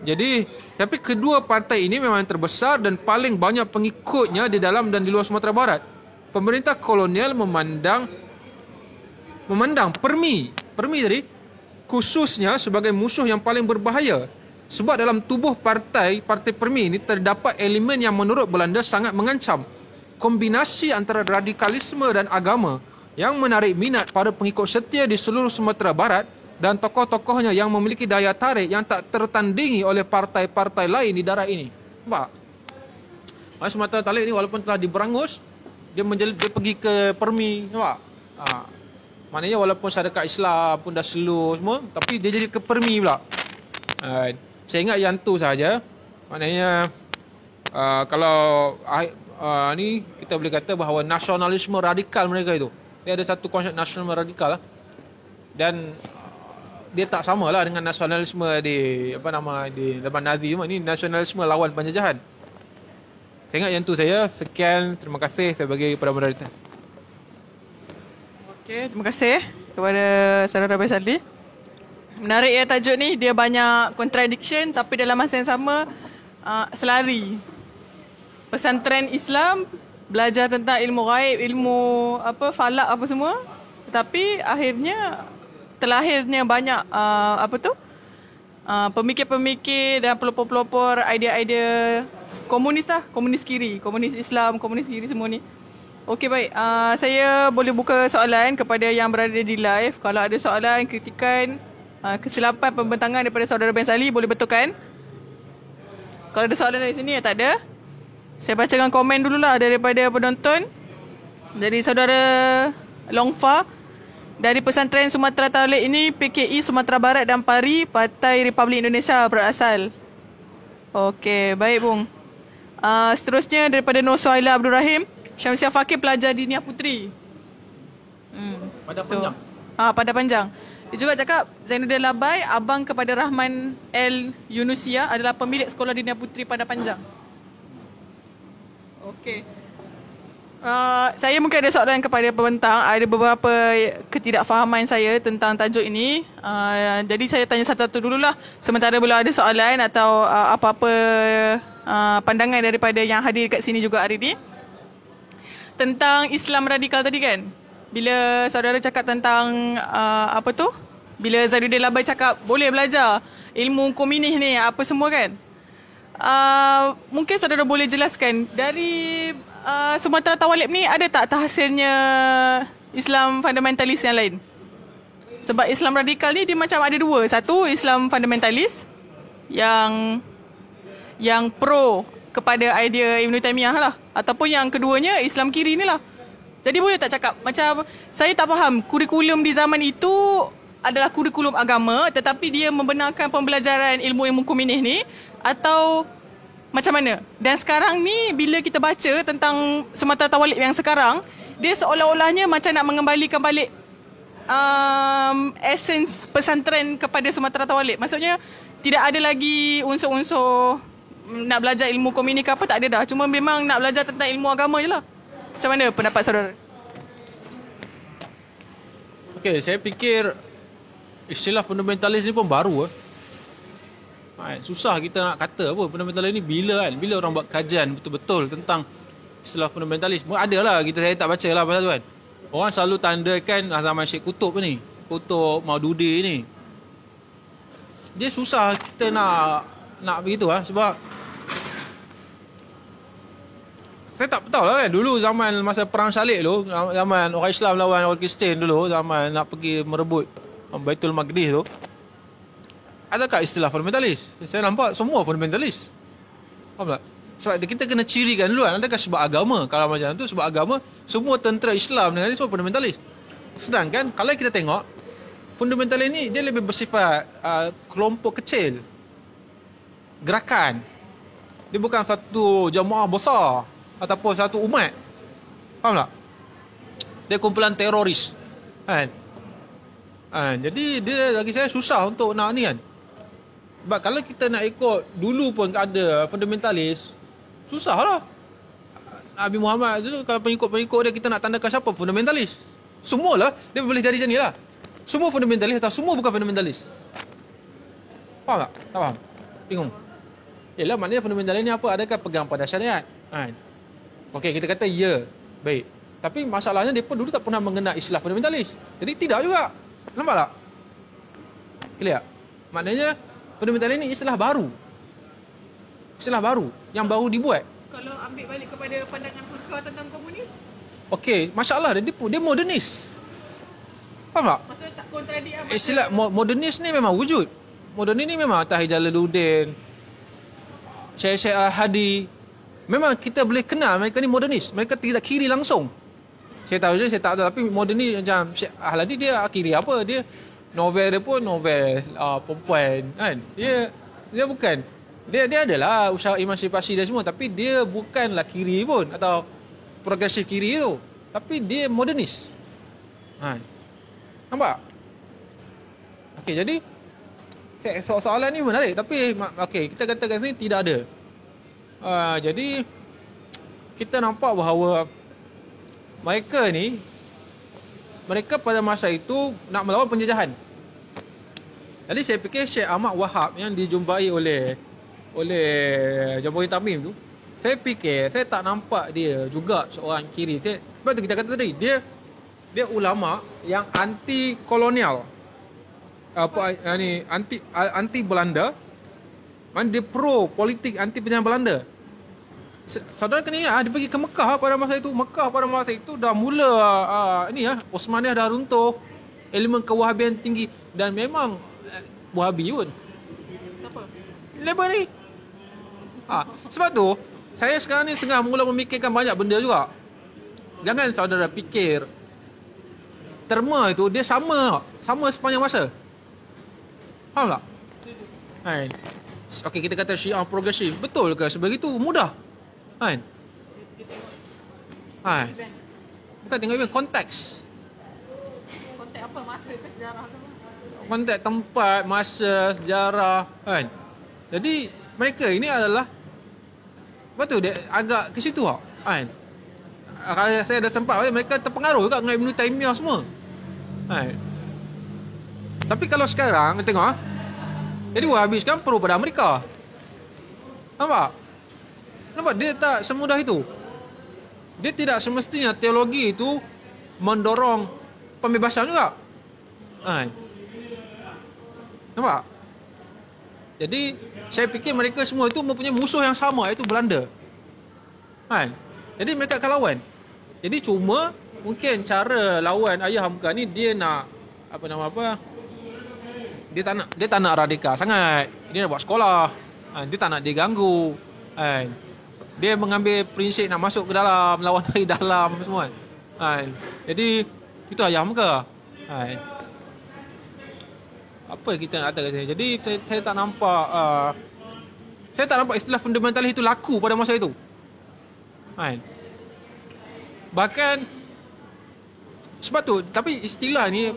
Speaker 2: Jadi, tapi kedua partai ini memang terbesar dan paling banyak pengikutnya di dalam dan di luar Sumatera Barat. Pemerintah kolonial memandang Permi tadi khususnya sebagai musuh yang paling berbahaya. Sebab dalam tubuh partai Permi ini terdapat elemen yang menurut Belanda sangat mengancam. Kombinasi antara radikalisme dan agama yang menarik minat para pengikut setia di seluruh Sumatera Barat dan tokoh-tokohnya yang memiliki daya tarik yang tak tertandingi oleh partai-partai lain di daerah ini. Nampak? Sumatera Talib ni walaupun telah diberangus, dia pergi ke Permi. Nampak? Maknanya walaupun Syarikat Islam pun dah slow semua, tapi dia jadi ke Permi pula. Saya ingat yang tu saja. Maknanya kalau ni kita boleh kata bahawa nasionalisme radikal mereka itu. Dia ada satu konsep nasionalisme radikal dan dia tak samalah dengan nasionalisme di di zaman Nazi. Ini nasionalisme lawan penjajahan. Saya ingat yang tu saya. Sekian, terima kasih saya bagi kepada moderator.
Speaker 1: Okey, terima kasih kepada saudara Baisali. Menarik ya tajuk ni, dia banyak contradiction tapi dalam masa yang sama selari. Pesantren Islam belajar tentang ilmu ghaib, ilmu falak apa semua. Tetapi akhirnya terlahirnya banyak pemikir-pemikir dan pelopor-pelopor idea-idea komunis lah, komunis kiri, komunis Islam, komunis kiri semua ni. Okey baik, saya boleh buka soalan kepada yang berada di live. Kalau ada soalan, kritikan, kesilapan pembentangan daripada saudara Ben Sali, boleh betulkan. Kalau ada soalan dari sini, tak ada. Saya bacakan komen dululah daripada penonton. Dari saudara Longfa, dari pesantren Sumatera Talib ini, PKI Sumatera Barat dan Pari, Partai Republik Indonesia berasal. Okey, baik Bung. Seterusnya daripada Nur Suhaila Abdul Rahim, Syamsiah Fakir pelajar di Nia Putri.
Speaker 2: Pada panjang.
Speaker 1: Pada panjang. Dia juga cakap, Zainuddin Labai, abang kepada Rahman L. Yunusia adalah pemilik sekolah di Nia Putri pada panjang. Okey. Saya mungkin ada soalan kepada pembentang. Ada beberapa ketidakfahaman saya tentang tajuk ini. Jadi saya tanya satu-satu dululah. Sementara bila ada soalan atau apa-apa pandangan daripada yang hadir kat sini juga hari ini. Tentang Islam radikal tadi kan. Bila saudara cakap tentang bila Zainuddin Labai cakap boleh belajar ilmu komunis ni apa semua kan. Mungkin saudara boleh jelaskan dari Sumatera Tawalib ni ada tak hasilnya Islam fundamentalis yang lain? Sebab Islam radikal ni dia macam ada dua. Satu, Islam fundamentalis yang pro kepada idea Ibn Taymiyah lah. Ataupun yang keduanya Islam kiri ni lah. Jadi boleh tak cakap macam saya tak faham kurikulum di zaman itu adalah kurikulum agama tetapi dia membenarkan pembelajaran ilmu-ilmu komunis ni atau macam mana. Dan sekarang ni bila kita baca tentang Sumatera Tawalik yang sekarang, dia seolah-olahnya macam nak mengembalikan balik essence pesantren kepada Sumatera Tawalik. Maksudnya tidak ada lagi unsur-unsur nak belajar ilmu komunikasi apa, tak ada dah. Cuma memang nak belajar tentang ilmu agama je lah. Macam mana pendapat saudara?
Speaker 2: Okey, saya fikir istilah fundamentalis ni pun baru. Susah kita nak kata apa fundamentalis ni bila kan. Bila orang buat kajian betul-betul tentang istilah fundamentalis. Ada lah, saya tak baca lah pasal tu kan. Orang selalu tandakan zaman Syekh Kutub ni, Kutub Maududi ni. Dia susah kita nak begitu lah. Sebab saya tak tahu lah kan. Dulu zaman masa perang salib tu, zaman orang Islam lawan orang Kristian dulu, zaman nak pergi merebut Baitul Maqdis tu, adakah istilah fundamentalis? Saya nampak semua fundamentalis. Faham tak? Sebab kita kena cirikan dulu kan. Adakah sebab agama? Kalau macam tu sebab agama, semua tentera Islam dengan dia semua fundamentalis. Sedangkan kalau kita tengok, fundamentalis ni dia lebih bersifat kelompok kecil, gerakan. Dia bukan satu jamaah besar ataupun satu umat. Faham tak? Dia kumpulan teroris kan? Jadi dia bagi saya susah untuk nak ni kan. Sebab kalau kita nak ikut dulu pun ada fundamentalis, susah lah. Nabi Muhammad tu kalau pengikut-pengikut dia, kita nak tandakan siapa fundamentalis? Semualah dia boleh jadi macam ni lah. Semua fundamentalis atau semua bukan fundamentalis? Faham tak? Tak faham? Bingung? Yelah, maknanya fundamentalis ni apa? Adakah pegang pada syariat? Okey, kita kata ya, baik. Tapi masalahnya mereka dulu tak pernah mengenal istilah fundamentalis. Jadi tidak juga. Nampak tak? Clear? Maknanya fundamentalis ni istilah baru. Istilah baru yang baru dibuat.
Speaker 1: Kalau ambil balik kepada pandangan Hakka tentang komunis,
Speaker 2: okey, masya-Allah dia modernis. Faham tak?
Speaker 1: maksudnya tak kontradik apa?
Speaker 2: Istilah modernis ni memang wujud. Modernis ni memang Tahir Jalaluddin, Syekh Al-Hadi. Memang kita boleh kenal mereka ni modernis. Mereka tidak kiri langsung. Saya tahu je, saya tak tahu. Tapi modernis macam Syekh Al-Hadi, dia kiri apa? Dia novel dia pun novel perempuan kan. Dia bukan. Dia adalah usaha emansipasi dia semua, tapi dia bukanlah kiri pun atau progresif kiri tu. Tapi dia modernis. Nampak? Okey, jadi soalan ni menarik, tapi okey, kita katakan sini tidak ada. Jadi kita nampak bahawa mereka pada masa itu nak melawan penjajahan. Jadi saya fikir Syekh Ahmad Wahab yang dijumpai oleh Jabari Tamim tu, saya fikir saya tak nampak dia juga seorang kiri. Sebab tu kita kata tadi, dia ulama yang anti kolonial. Anti Belanda. Mana dia pro politik anti penjajah Belanda. Saudara kena ingat, dia pergi ke Mekah pada masa itu. Mekah pada masa itu dah mula Osmaniyah dah runtuh, elemen kewahabian tinggi, dan memang Wahabi pun.
Speaker 1: Siapa?
Speaker 2: Labor ni. Sebab tu saya sekarang ni tengah mula memikirkan banyak benda juga. Jangan saudara fikir terma itu dia sama sepanjang masa. Faham tak? Okey, kita kata Syiah progresif. Betul ke sebegitu? Mudah. Bukan tengok event, konteks.
Speaker 1: Konteks apa? Masa ke sejarah ke?
Speaker 2: Konteks tempat, masa, sejarah kan. Jadi mereka ini adalah betul dia agak ke situ kan. Kalau saya ada sempat, mereka terpengaruh juga dengan Ibn Taymiyah semua. Tapi kalau sekarang tengok jadi Wahabi sekarang pro pada Amerika. Nampak? Dia tak semudah itu. Dia tidak semestinya teologi itu mendorong pembebasan juga. Nampak? Jadi saya fikir mereka semua itu mempunyai musuh yang sama, iaitu Belanda. Jadi mereka akan lawan. Jadi cuma mungkin cara lawan Ayah Hamka ni, dia nak dia tak nak radikal sangat. Dia nak buat sekolah. Dia tak nak diganggu. Dia mengambil prinsip nak masuk ke dalam, lawan dari dalam semua. Jadi itu Ayah Hamka. Apa kita nak kata kat sini? Jadi saya tak nampak Saya tak nampak istilah fundamentalis itu laku pada masa itu. Kan? Bahkan sebab tu, tapi istilah ni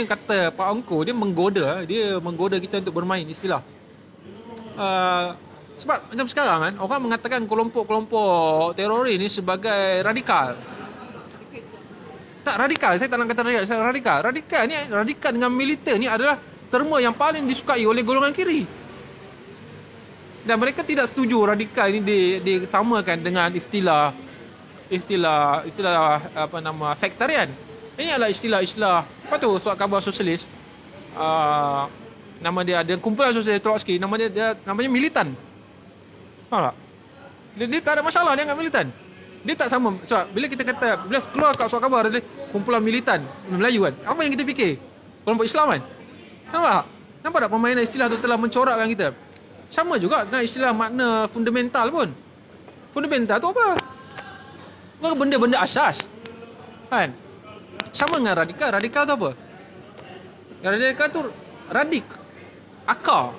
Speaker 2: kata Pak Ongko, dia menggoda kita untuk bermain istilah. Sebab macam sekarang kan, orang mengatakan kelompok-kelompok teroris ni sebagai radikal. Tak radikal, saya tak nak kata radikal. Radikal dengan militer ni adalah terma yang paling disukai oleh golongan kiri. Dan mereka tidak setuju radikal ni disamakan dengan istilah sektarian. Ini adalah istilah. Apa tu surat khabar sosialis? Nama dia ada kumpulan sosialis Trotsky, namanya militan. Faham tak? Dia tak ada masalah dia anggap militan. Dia tak sama. Sebab bila kita kata, bila keluar kat surat khabar dia kumpulan militan Melayu kan, apa yang kita fikir? Kelompok Islam kan? Nampak tak permainan istilah tu telah mencorakkan kita? Sama juga dengan istilah makna fundamental pun. Fundamental tu apa? Benda-benda asas. Kan? Sama dengan radikal. Radikal tu apa? Radikal tu akar.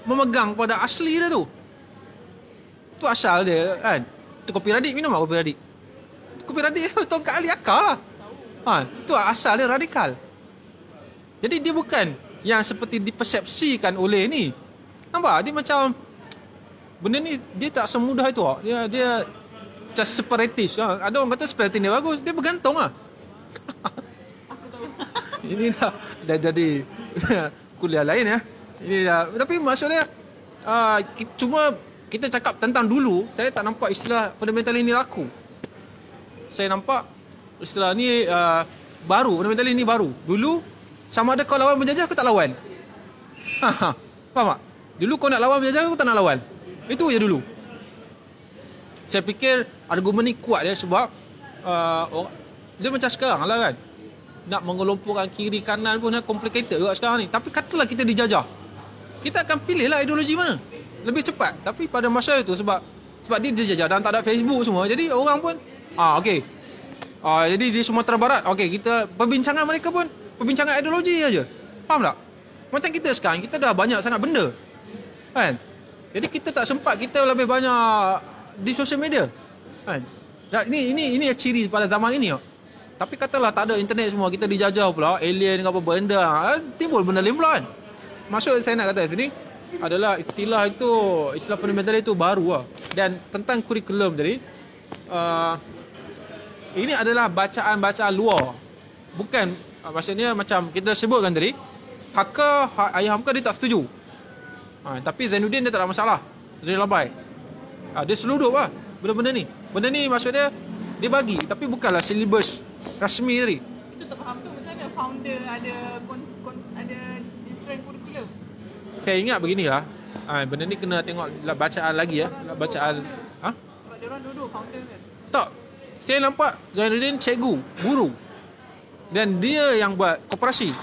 Speaker 2: Memegang pada asli dia tu. Tu asal dia kan. Tu kopi radik, minum tak kopi radik? Kopi radik tu tongkat ahli akar lah. Tu asal dia radikal. Jadi dia bukan yang seperti dipersepsikan oleh ni. Nampak? Dia macam benda ni dia tak semudah itu. Dia macam separatis. Ada orang kata separatis dia bagus, dia bergantung lah. Ini dah jadi kuliah lain ya. Ini dah, tapi maksudnya cuma kita cakap tentang dulu, saya tak nampak istilah fundamental ini laku. Saya nampak istilah ni baru, fundamental ini baru. Dulu sama ada kau lawan penjajah ke tak lawan. Faham tak? Dulu kau nak lawan penjajah ke tak nak lawan. Itu je dulu. Saya fikir argumen ni kuat dia sebab dia macam sekarang lah kan. Nak mengelompokkan kiri kanan pun complicated juga sekarang ni. Tapi katalah kita dijajah, kita akan pilih lah ideologi mana lebih cepat. Tapi pada masa itu sebab dia dijajah dan tak ada Facebook semua, jadi orang pun okey. Jadi di Sumatera Barat, okey, kita perbincangan mereka pun perbincangan ideologi aja. Faham tak? Macam kita sekarang, kita dah banyak sangat benda. Kan? Jadi kita tak sempat, kita lebih banyak di sosial media. Kan? Ini ciri pada zaman ini. Tapi katalah tak ada internet semua, kita dijajah pula, alien ke apa benda, timbul benda lain pula kan. Maksud saya nak kata sini adalah istilah fundamental itu baru lah. Dan tentang kurikulum tadi, ini adalah bacaan-bacaan luar. Bukan, maksudnya macam kita sebutkan tadi, Ayah Hamka dia tak setuju. Tapi Zainuddin dia tak ada masalah. Zainuddin Labai. Dia seludup lah benda-benda ni. Benda ni maksudnya dia bagi, tapi bukanlah silibus rasmi tadi.
Speaker 1: Itu tak faham tu macam mana founder ada different curriculum.
Speaker 2: Saya ingat beginilah. Benda ni kena tengok bacaan lagi ya. Bacaan.
Speaker 1: Sebab dia orang duduk founder kan.
Speaker 2: Tak. Saya nampak Zainuddin cikgu, guru. Dan dia yang buat koperasi.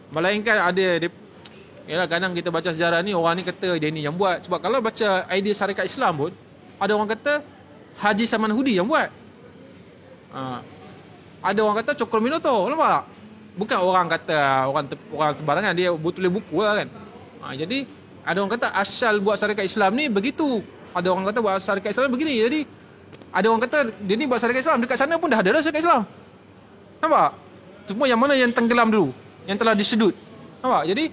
Speaker 2: Melainkan ada dia, yalah kadang kita baca sejarah ni, orang ni kata dia ni yang buat. Sebab kalau baca idea syarikat Islam pun, ada orang kata Haji Saman Hudi yang buat. Ada orang kata Cokro Minoto, nampak tak? Bukan orang kata orang sembarangan, dia tulis buku lah kan. Jadi ada orang kata asal buat syarikat Islam ni begitu. Ada orang kata buat syarikat Islam begini. Jadi ada orang kata dia ni buat syarikat Islam, dekat sana pun dah ada syarikat Islam. Nampak? Semua yang mana yang tenggelam dulu, yang telah disedut. Nampak? Jadi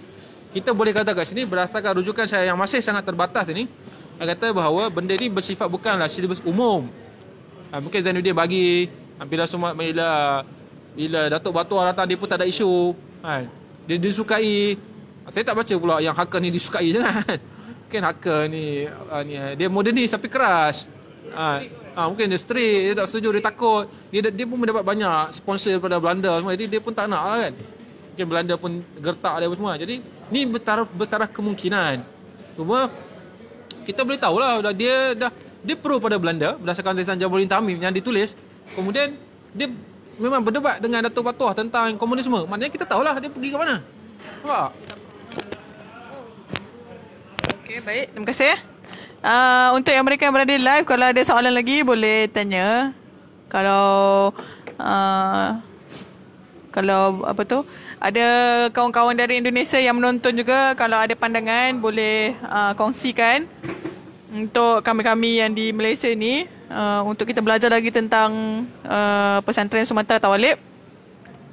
Speaker 2: kita boleh kata kat sini berdasarkan rujukan saya yang masih sangat terbatas ini, saya kata bahawa benda ni bersifat bukanlah silibus umum. Mungkin Zainuddin bagi bila Datuk Batuar datang dia pun tak ada isu. Dia disukai. Saya tak baca pula yang haka ni disukai jangan. Mungkin haka ni dia modernis tapi keras. Mungkin dia strict, dia tak setuju, dia takut. Dia pun mendapat banyak sponsor daripada Belanda semua. Jadi dia pun tak nak lah kan. Mungkin Belanda pun gertak dia semua. Jadi ni bertaraf kemungkinan. Cuma kita boleh tahulah dia pro pada Belanda berdasarkan tulisan Jamaluddin Tamim yang ditulis. Kemudian dia memang berdebat dengan Datuk Batuah tentang komunisme. Maknanya kita tahulah dia pergi ke mana. Nampak?
Speaker 1: Okey, baik. Terima kasih. Untuk yang mereka yang berada live, kalau ada soalan lagi boleh tanya. Kalau Kalau apa tu, ada kawan-kawan dari Indonesia yang menonton juga, kalau ada pandangan boleh kongsikan untuk kami-kami yang di Malaysia ni, untuk kita belajar lagi tentang pesantren Sumatera Tawalib.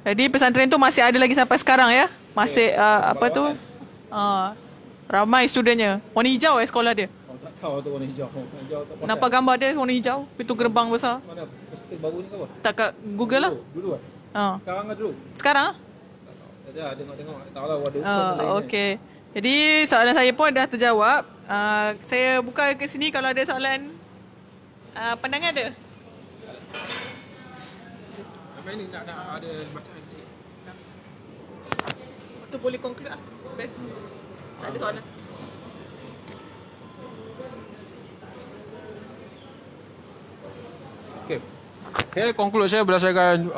Speaker 1: Jadi pesantren tu masih ada lagi sampai sekarang ya. Masih apa tu, ramai studennya. Warna hijau sekolah dia.
Speaker 2: Tak tahu tu warna hijau.
Speaker 1: Nampak gambar dia warna hijau, pintu gerbang besar.
Speaker 2: Mana hostel baru ni ke apa?
Speaker 1: Tak kat Google lah.
Speaker 2: Dulu Sekarang ke dulu?
Speaker 1: Sekarang?
Speaker 2: Tak ada, tengok-tengok. Tak tahu lah ada
Speaker 1: Okey. Jadi soalan saya pun dah terjawab. Saya buka ke sini kalau ada soalan. Pandangan ada?
Speaker 2: Apa ini nak ada bacaan sikit?
Speaker 1: Tu boleh conclude lah. Tak ada soalan.
Speaker 2: Okay. Saya conclude saya berdasarkan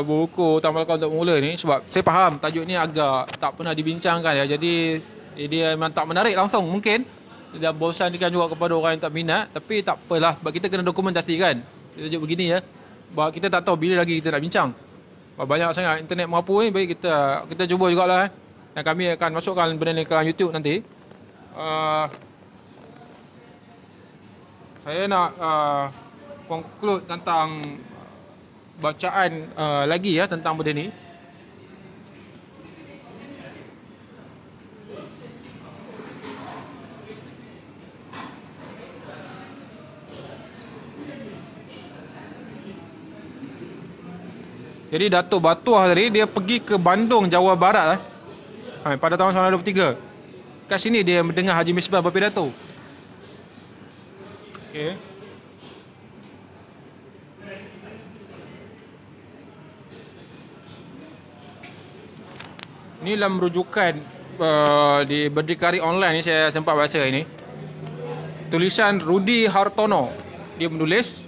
Speaker 2: buku Taman Melaka untuk Pemula ni, sebab saya faham tajuk ni agak tak pernah dibincangkan ya. Jadi dia memang tak menarik langsung mungkin. Dia bosankan juga kepada orang yang tak minat. Tapi tak apalah, sebab kita kena dokumentasi kan. Tajuk begini ya. Sebab kita tak tahu bila lagi kita nak bincang. Banyak sangat internet mampu ni, baik kita cuba jugalah. Dan kami akan masukkan benda ni ke YouTube nanti. Saya nak conclude tentang bacaan lagi ya tentang benda ni. Jadi Datuk Batuah tadi dia pergi ke Bandung, Jawa Barat pada tahun 1923. Kat sini dia mendengar Haji Misbah berpidato. Okey. Ini dalam rujukan di berdikari online ni saya sempat baca ini. Tulisan Rudi Hartono. Dia menulis,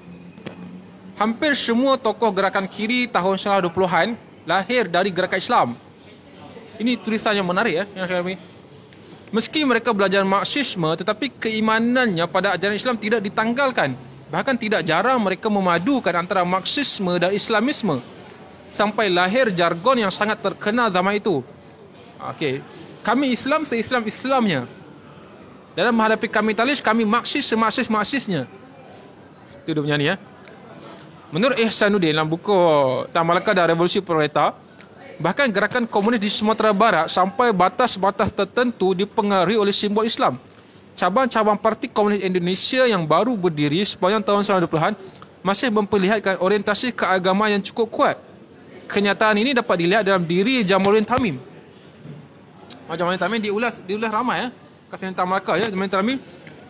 Speaker 2: hampir semua tokoh gerakan kiri tahun 1920-an lahir dari gerakan Islam. Ini tulisan yang menarik ya. Meski mereka belajar Marxisme, tetapi keimanannya pada ajaran Islam tidak ditanggalkan. Bahkan tidak jarang mereka memadukan antara Marxisme dan Islamisme. Sampai lahir jargon yang sangat terkenal zaman itu. Okey, kami Islam se-Islam-Islamnya. Dalam menghadapi kapitalis, kami Marxis se-Marxis-Marxisnya. Itu dia punya ni ya. Menurut Ihsanuddin dalam buku Taman Melaka dan Revolusi Proletar, bahkan gerakan komunis di Sumatera Barat sampai batas-batas tertentu dipengaruhi oleh simbol Islam. Cabang-cabang Parti Komunis Indonesia yang baru berdiri sepanjang tahun 1920-an masih memperlihatkan orientasi keagamaan yang cukup kuat. Kenyataan ini dapat dilihat dalam diri Jamaluddin Tamim. Jamaluddin Tamim diulas ramai ya. Kat Taman Melaka ya, Jamaluddin Tamim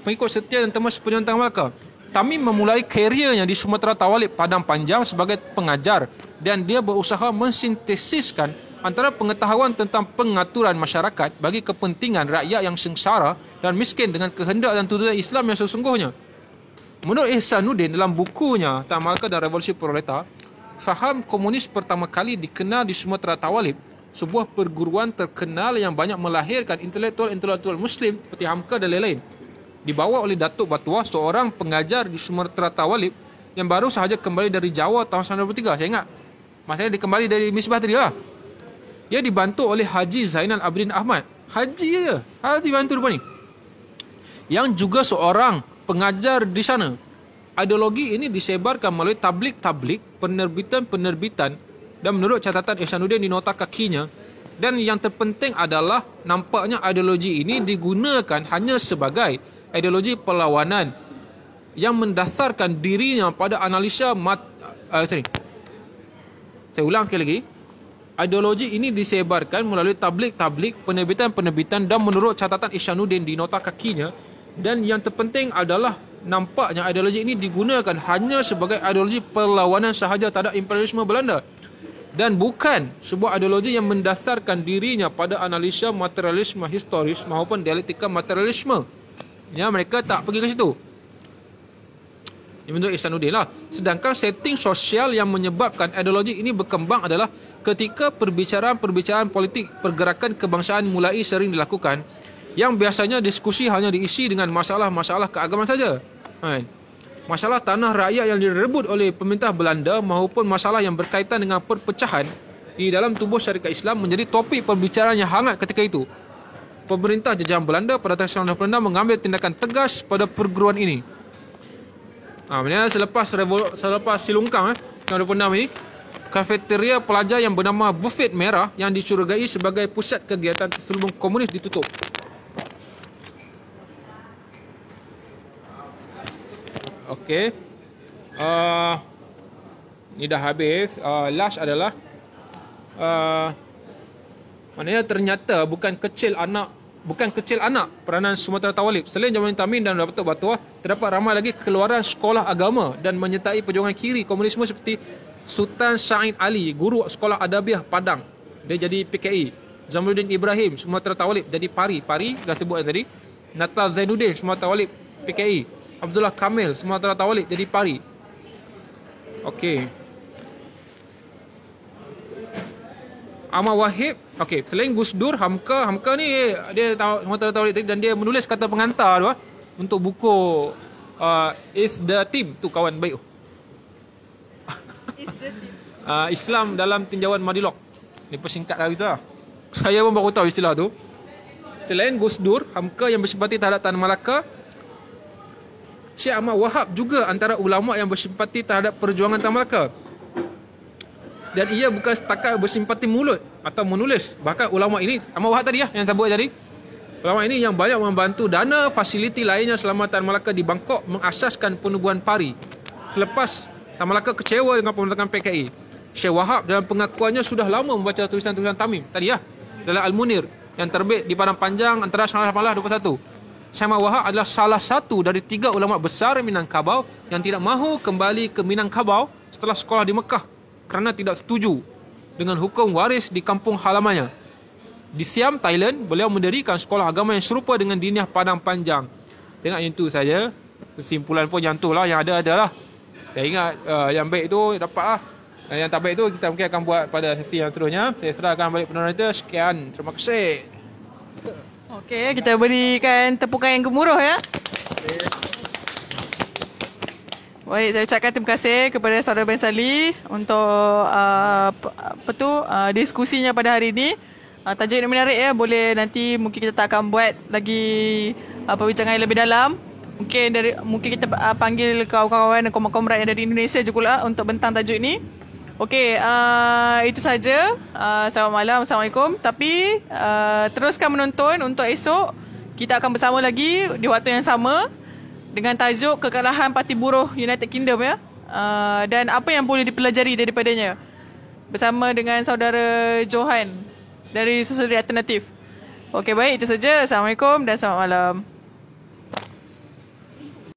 Speaker 2: pengikut setia dan teman sepanjang Taman Melaka. Tamim memulai keriernya di Sumatera Tawalib Padang Panjang sebagai pengajar, dan dia berusaha mensintesiskan antara pengetahuan tentang pengaturan masyarakat bagi kepentingan rakyat yang sengsara dan miskin dengan kehendak dan tuntutan Islam yang sesungguhnya. Menurut Ihsanuddin dalam bukunya Taman Melaka dan Revolusi Proletar, faham komunis pertama kali dikenal di Sumatera Tawalib, sebuah perguruan terkenal yang banyak melahirkan intelektual-intelektual Muslim seperti Hamka dan lain-lain. Dibawa oleh Datuk Batuah, seorang pengajar di Sumatera Tawalib yang baru sahaja kembali dari Jawa tahun 1923. Saya ingat masanya dia kembali dari Misbah tadi lah. Dia dibantu oleh Haji Zainal Abidin Ahmad. Haji je, Haji bantu rupanya, yang juga seorang pengajar di sana. Ideologi ini disebarkan melalui tablik-tablik, penerbitan-penerbitan, dan menurut catatan Ihsanuddin di nota kakinya, dan yang terpenting adalah nampaknya ideologi ini digunakan hanya sebagai ideologi perlawanan yang mendasarkan dirinya pada analisa Saya ulang sekali lagi. Ideologi ini disebarkan melalui tablik-tablik, penerbitan-penerbitan, dan menurut catatan Ihsanuddin di nota kakinya, dan yang terpenting adalah nampaknya ideologi ini digunakan hanya sebagai ideologi perlawanan sahaja terhadap imperialisme Belanda, dan bukan sebuah ideologi yang mendasarkan dirinya pada analisa materialisme historis maupun dialektika materialisme. Ya, mereka tak pergi ke situ. Ini menurut Ihsanuddin lah. Sedangkan setting sosial yang menyebabkan ideologi ini berkembang adalah ketika perbicaraan-perbicaraan politik pergerakan kebangsaan mulai sering dilakukan, yang biasanya diskusi hanya diisi dengan masalah-masalah keagamaan saja. Masalah tanah rakyat yang direbut oleh pemerintah Belanda maupun masalah yang berkaitan dengan perpecahan di dalam tubuh syarikat Islam menjadi topik perbicaraan yang hangat ketika itu. Pemerintah jajahan Belanda pada tahun 1996 mengambil tindakan tegas pada perguruan ini. Maksudnya selepas silungkang tahun 1996 ini, kafeteria pelajar yang bernama Bufet Merah yang dicurigai sebagai pusat kegiatan terselubung komunis ditutup. Okey. Ni dah habis. Last adalah maknanya ternyata bukan kecil anak peranan Sumatera Tawalib. Selain Jamaluddin Tamin dan Datuk Batuah, terdapat ramai lagi keluaran sekolah agama dan menyertai perjuangan kiri komunisme seperti Sultan Said Ali, guru sekolah Adabiah Padang, dia jadi PKI. Jamaluddin Ibrahim, Sumatera Tawalib, jadi Pari dah sebut tadi. Natal Zainuddin, Sumatera Tawalib, PKI. Abdullah Kamil, Sumatera Tawalib, jadi Pari. Okey. Ahmad Wahid, okey, selain Gus Dur, Hamka ni dia tahu Sumatera Tawalib dan dia menulis kata pengantar tu untuk buku Is the Team tu, kawan baik tu. Islam dalam tinjauan Madilog. Ni persingkat lah gitu lah. Saya pun baru tahu istilah tu. Selain Gus Dur, Hamka yang bersimpati terhadap Tan Malaka, Syekh Ahmad Wahab juga antara ulama yang bersimpati terhadap perjuangan Tan Malaka. Dan ia bukan setakat bersimpati mulut atau menulis. Bahkan ulama ini, Ahmad Wahab tadi yang sebut tadi, ulama ini yang banyak membantu dana fasiliti lainnya selama Tan Malaka di Bangkok mengasaskan penubuhan Pari. Selepas Tan Malaka kecewa dengan pembentukan PKI, Syekh Wahab dalam pengakuannya sudah lama membaca tulisan-tulisan Tamim tadi dalam Al-Munir yang terbit di Padang Panjang antara 1921. Syekh Ahmad Wahab adalah salah satu dari 3 ulama besar Minangkabau yang tidak mahu kembali ke Minangkabau setelah sekolah di Mekah kerana tidak setuju dengan hukum waris di kampung halamannya. Di Siam, Thailand, beliau mendirikan sekolah agama yang serupa dengan Diniah Padang Panjang. Tengok yang tu saja. Kesimpulan pun yang tu lah, yang ada adalah. Saya ingat yang baik tu dapat lah. Yang tak baik tu kita mungkin akan buat pada sesi yang seterusnya. Saya serahkan balik penerangan itu. Sekian. Terima kasih.
Speaker 1: Okey, kita berikan tepukan yang gemuruh ya. Baik, saya ucapkan terima kasih kepada saudara Ben Sali untuk diskusinya pada hari ini. Tajuk ini menarik ya, boleh nanti mungkin kita tak akan buat lagi perbincangan yang lebih dalam. Mungkin kita panggil kawan-kawan dan komrad yang dari Indonesia juga untuk bentang tajuk ini. Okey, itu saja. Selamat malam, Assalamualaikum. Tapi teruskan menonton untuk esok. Kita akan bersama lagi di waktu yang sama dengan tajuk kekalahan Parti Buruh United Kingdom ya. Dan apa yang boleh dipelajari daripadanya. Bersama dengan saudara Johan dari Sosialisasi Alternatif. Okey, baik, itu saja. Assalamualaikum dan selamat malam.